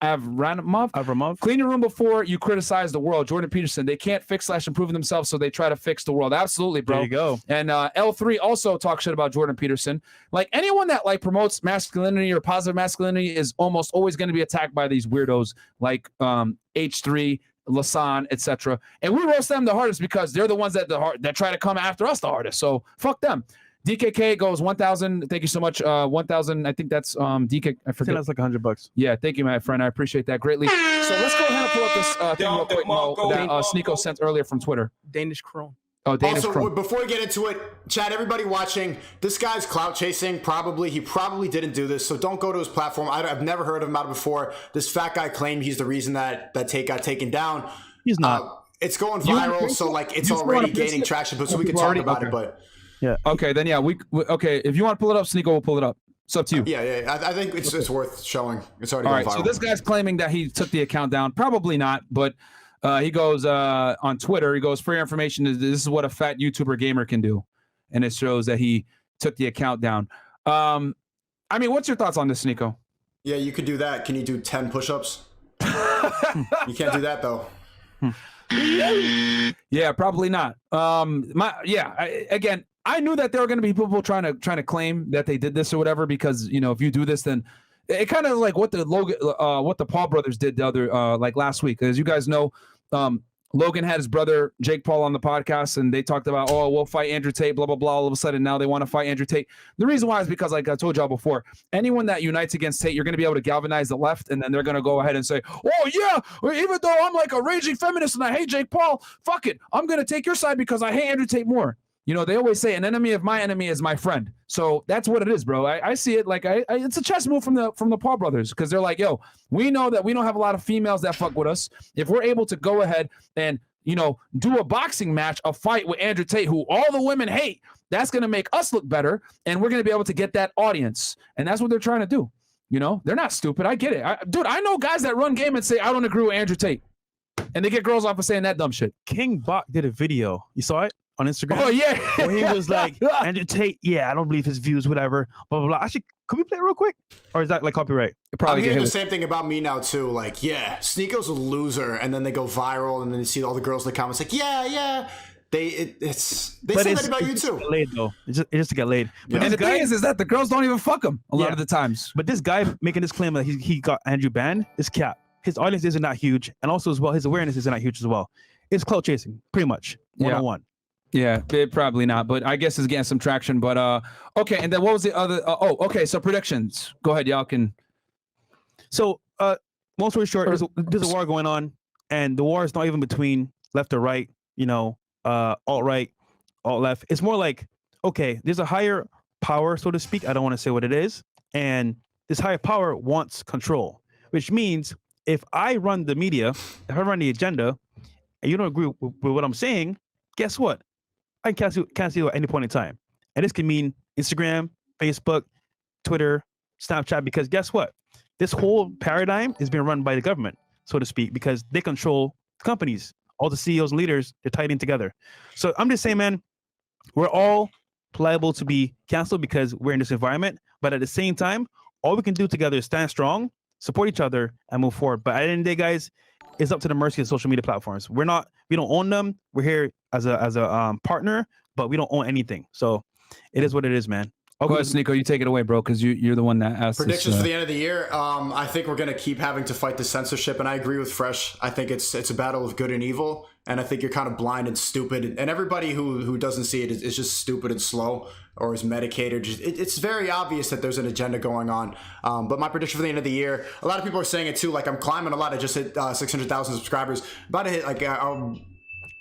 Avramov. Clean your room before you criticize the world. Jordan Peterson. They can't fix/improve themselves, so they try to fix the world. Absolutely, bro. There you go. And L3 also talks shit about Jordan Peterson. Like anyone that like promotes masculinity or positive masculinity is almost always going to be attacked by these weirdos like H3, Lasan, etc. And we roast them the hardest because they're the ones that try to come after us the hardest. So fuck them. DKK goes 1,000. Thank you so much. 1,000. I think that's DK. I forget. That's like $100. Yeah, thank you, my friend. I appreciate that greatly. So let's go ahead and pull up this thing real quick, Mo, that SNEAKO sent earlier from Twitter. Danish Krone. Oh, Danish also, Krone. before we get into it, Chad, everybody watching, this guy's clout chasing. He probably didn't do this, so don't go to his platform. I've never heard of him out before. This fat guy claimed he's the reason that Tate got taken down. He's not. It's going viral, so like it's already gaining traction. But so we can talk about it. But yeah. Okay, then yeah, we okay. If you want to pull it up, SNEAKO will pull it up. It's up to you. Yeah. I think it's worth showing. It's already all going right. viral. So this guy's claiming that he took the account down. Probably not, but he goes on Twitter. He goes, for your information, this is what a fat YouTuber gamer can do, and it shows that he took the account down. I mean, what's your thoughts on this, SNEAKO? Yeah, you could do that. Can you do 10 push-ups? You can't do that though. Yeah, probably not. Again, I knew that there were going to be people trying to claim that they did this or whatever, because if you do this, then it kind of like what the Paul brothers did the other like last week. As you guys know, Logan had his brother Jake Paul on the podcast, and they talked about, oh, we'll fight Andrew Tate, blah blah blah. All of a sudden, now they want to fight Andrew Tate. The reason why is because, like I told y'all before, anyone that unites against Tate, you're going to be able to galvanize the left, and then they're going to go ahead and say, oh yeah, even though I'm like a raging feminist and I hate Jake Paul, fuck it, I'm going to take your side because I hate Andrew Tate more. They always say an enemy of my enemy is my friend. So that's what it is, bro. I see it like it's a chess move from the Paul brothers, because they're like, yo, we know that we don't have a lot of females that fuck with us. If we're able to go ahead and do a boxing match, a fight with Andrew Tate, who all the women hate, that's going to make us look better, and we're going to be able to get that audience. And that's what they're trying to do. They're not stupid. I get it. Dude, I know guys that run game and say, I don't agree with Andrew Tate, and they get girls off of saying that dumb shit. King Bach did a video. You saw it on Instagram? Oh, yeah. Where he was like, Andrew Tate, yeah, I don't believe his views, whatever, blah, blah, blah. Actually, could we play it real quick? Or is that like copyright? I'm hearing the same thing about me now too. Like, yeah, SNEAKO's a loser, and then they go viral, and then you see all the girls in the comments like, yeah. They say that about you too. Get laid though. It's just to get laid. But and the thing is that the girls don't even fuck him a lot of the times. But this guy making this claim that he got Andrew banned is cap. His audience isn't that huge, and also as well, his awareness isn't that huge as well. It's clout chasing, pretty much, one-on-one. Yeah, probably not, but I guess it's getting some traction. But okay, and then what was the other? Okay, so predictions. Go ahead, y'all can. So, long story short, there's a war going on, and the war is not even between left or right. Alt-right, alt-left. It's more like, okay, there's a higher power, so to speak. I don't want to say what it is, and this higher power wants control, which means if I run the media, if I run the agenda, and you don't agree with what I'm saying, guess what? I can cancel you at any point in time. And this can mean Instagram, Facebook, Twitter, Snapchat, because guess what? This whole paradigm is being run by the government, so to speak, because they control companies. All the CEOs and leaders, they're tied in together. So I'm just saying, man, we're all liable to be canceled because we're in this environment. But at the same time, all we can do together is stand strong, support each other, and move forward. But at the end of the day, guys, it's up to the mercy of social media platforms. We don't own them. We're here as a partner, but we don't own anything. So it is what it is, man. Go ahead, SNEAKO, you take it away, bro, because you're the one that asked. Predictions for the end of the year. I think we're going to keep having to fight the censorship, and I agree with Fresh. I think it's a battle of good and evil, and I think you're kind of blind and stupid, and everybody who doesn't see it is just stupid and slow, or is medicated. It's very obvious that there's an agenda going on. But my prediction for the end of the year, a lot of people are saying it too. Like, I'm climbing a lot. I just hit 600,000 subscribers. About to hit like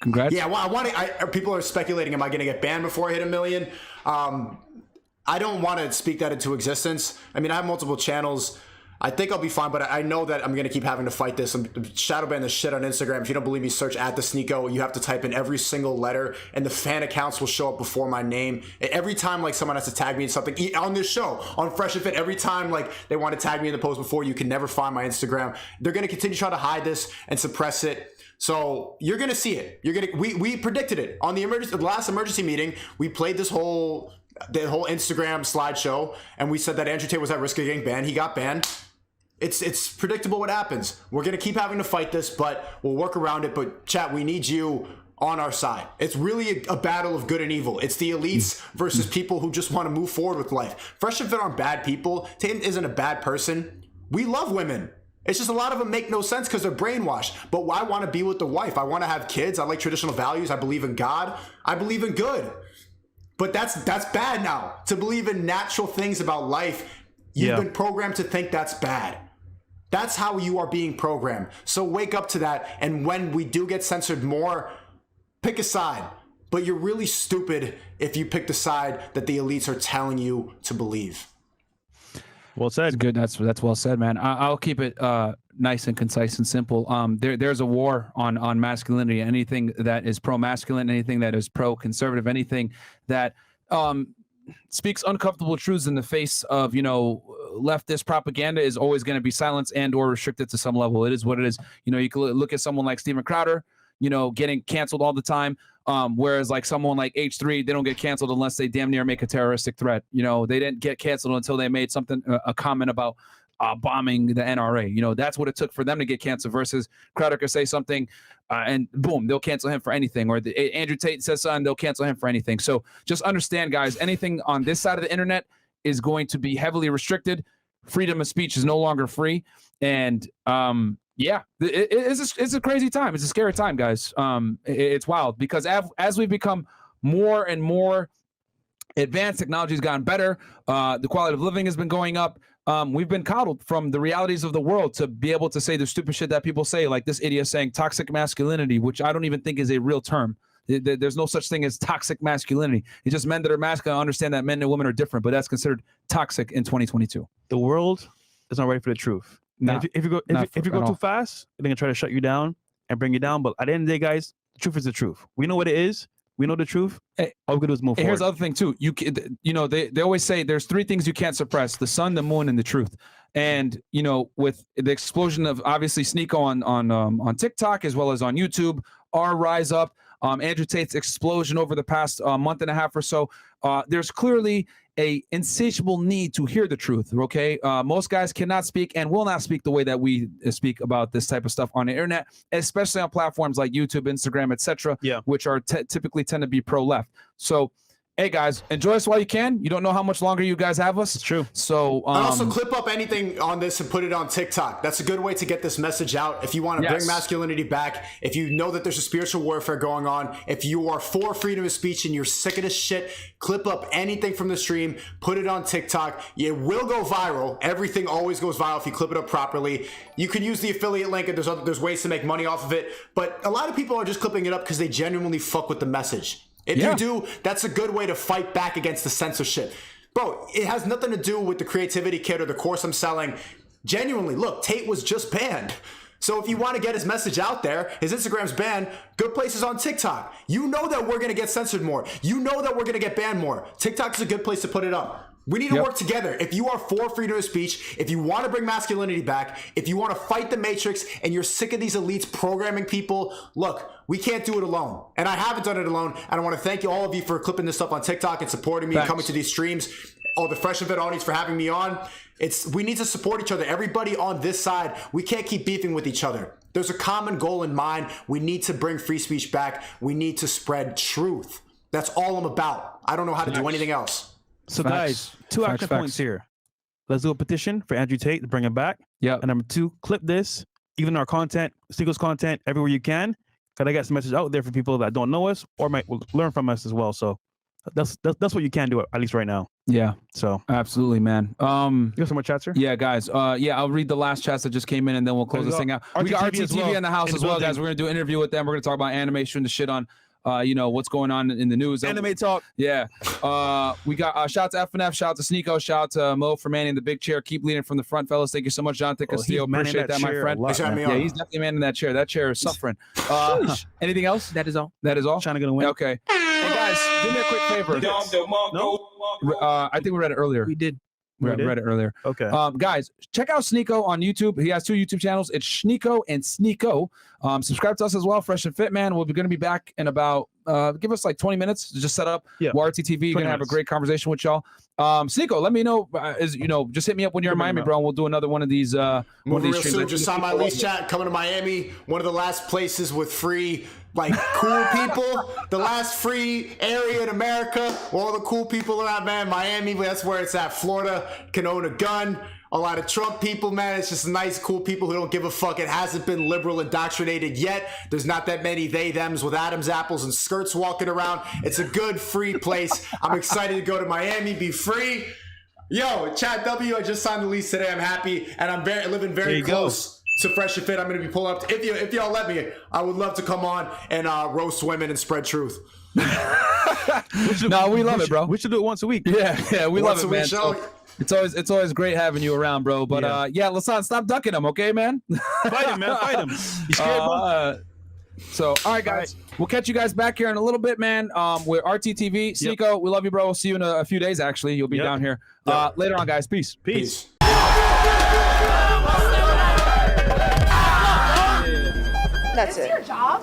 Congrats. Yeah, well, people are speculating, am I going to get banned before I hit 1 million? I don't want to speak that into existence. I mean, I have multiple channels. I think I'll be fine, but I know that I'm going to keep having to fight this. I'm shadow ban the shit on Instagram. If you don't believe me, search at the SNEAKO. You have to type in every single letter, and the fan accounts will show up before my name. Every time like someone has to tag me in something on this show, on Fresh and Fit, every time like they want to tag me in the post before, you can never find my Instagram. They're going to continue to try to hide this and suppress it. So you're going to see it. We predicted it on the last emergency meeting. We played the whole Instagram slideshow, and we said that Andrew Tate was at risk of getting banned. He got banned. It's predictable what happens. We're going to keep having to fight this, but we'll work around it. But chat, we need you on our side. It's really a battle of good and evil. It's the elites versus people who just want to move forward with life. Fresh and Fit aren't bad people. Tate isn't a bad person. We love women. It's just a lot of them make no sense because they're brainwashed. But I want to be with the wife. I want to have kids. I like traditional values. I believe in God. I believe in good. But that's bad now. To believe in natural things about life, you've been programmed to think that's bad. That's how you are being programmed. So wake up to that. And when we do get censored more, pick a side. But you're really stupid if you pick the side that the elites are telling you to believe. Well said. That's good. That's well said, man. I'll keep it nice and concise and simple. There's a war on masculinity. Anything that is pro-masculine, anything that is pro-conservative, anything that speaks uncomfortable truths in the face of, leftist propaganda is always going to be silenced and or restricted to some level. It is what it is. You can look at someone like Steven Crowder, getting canceled all the time. Whereas like someone like H3, they don't get canceled unless they damn near make a terroristic threat. They didn't get canceled until they made a comment about bombing the NRA. That's what it took for them to get canceled versus Crowder could say something and boom, they'll cancel him for anything. Or Andrew Tate says something, they'll cancel him for anything. So just understand, guys, anything on this side of the internet is going to be heavily restricted. Freedom of speech is no longer free. And it's a crazy time. It's a scary time, guys. It's wild because as we've become more and more advanced, technology has gotten better. The quality of living has been going up. We've been coddled from the realities of the world to be able to say the stupid shit that people say, like this idiot saying toxic masculinity, which I don't even think is a real term. There's no such thing as toxic masculinity. It's just men that are masculine understand that men and women are different, but that's considered toxic in 2022. The world is not ready for the truth. Nah, if you go too fast, they're gonna try to shut you down and bring you down. But at the end of the day, guys, the truth is the truth. We know what it is. We know the truth. All we can do is move forward. Here's the other thing too. They always say there's 3 things you can't suppress: the sun, the moon, and the truth. And with the explosion of obviously SNEAKO on TikTok as well as on YouTube, our rise up, Andrew Tate's explosion over the past month and a half or so, there's clearly a insatiable need to hear the truth. Okay, most guys cannot speak and will not speak the way that we speak about this type of stuff on the internet, especially on platforms like YouTube, Instagram, etc. Which are typically tend to be pro-left. So, hey guys, enjoy us while you can. You don't know how much longer you guys have us. It's true. So and also clip up anything on this and put it on TikTok. That's a good way to get this message out. If you want to bring masculinity back, if you know that there's a spiritual warfare going on, if you are for freedom of speech and you're sick of this shit, clip up anything from the stream, put it on TikTok. It will go viral. Everything always goes viral if you clip it up properly. You can use the affiliate link, and there's ways to make money off of it. But a lot of people are just clipping it up because they genuinely fuck with the message. If you do, that's a good way to fight back against the censorship. Bro, it has nothing to do with the creativity kit or the course I'm selling. Genuinely, look, Tate was just banned. So if you want to get his message out there, his Instagram's banned, good places on TikTok. You know that we're going to get censored more. You know that we're going to get banned more. TikTok is a good place to put it up. We need to work together. If you are for freedom of speech, if you want to bring masculinity back, if you want to fight the matrix and you're sick of these elites programming people, look, we can't do it alone. And I haven't done it alone. And I want to thank you, all of you, for clipping this up on TikTok and supporting me and coming to these streams. All the Fresh and Fit audience for having me on. We need to support each other. Everybody on this side, we can't keep beefing with each other. There's a common goal in mind. We need to bring free speech back. We need to spread truth. That's all I'm about. I don't know how to do anything else. So guys, 2 action points here. Let's do a petition for Andrew Tate to bring him back. And number 2, clip this, even our content, SNEAKO's content, everywhere you can. Because I got some message out there for people that don't know us or might learn from us as well. So That's what you can do at least right now. Yeah, So absolutely, man. you got some more chats here? Yeah, guys. Yeah, I'll read the last chats that just came in, and then we'll close this thing out. We got RTTV as RTTV well, in the house in as the well, building. guys. We're gonna do an interview with them. We're gonna talk about animation, the shit on, what's going on in the news. Anime talk. Yeah. We got shout out to FNF, shout out to SNEAKO, shout out to Mo for manning the big chair. Keep leading from the front, fellas. Thank you so much, Jonathan Castillo. Appreciate that, my friend. Yeah, he's definitely manning that chair. That chair is suffering. Anything else? That is all. That is all. Trying to get a win. Okay. Hey guys, do me a quick favor. No? I think we read it earlier. We did. We read it earlier. Okay. Guys, check out SNEAKO on YouTube. He has 2 YouTube channels. It's SNEAKO and SNEAKO. Subscribe to us as well, Fresh and Fit, man. We're going to be back in about, give us like 20 minutes to just set up. Yeah. RTTV. You're going to have a great conversation with y'all. SNEAKO, let me know. Just hit me up when you're in Miami, bro, and we'll do another one of these. Moving real soon. Just signed my lease, chat. Coming to Miami. One of the last places with free, cool people. The last free area in America where all the cool people are at, man. Miami, that's where it's at. Florida can own a gun. A lot of Trump people, man. It's just nice, cool people who don't give a fuck. It hasn't been liberal indoctrinated yet. There's not that many they, thems with Adam's apples and skirts walking around. It's a good, free place. I'm excited to go to Miami, be free. Yo, Chat W, I just signed the lease today. I'm happy, and I'm living very close to Fresh and Fit. I'm going to be pulling up. If y'all let me, I would love to come on and roast women and spread truth. No, we love it, bro. We should do it once a week. Yeah, we love it, man. Show. It's always great having you around, bro. But Lasan, stop ducking him, okay, man? Fight him, man. Fight him. You scared, bro? So, all right, guys. We'll catch you guys back here in a little bit, man. We're RTTV. SNEAKO, we love you, bro. We'll see you in a few days, actually. You'll be down here. Later on, guys. Peace. Peace. That's it. Your job?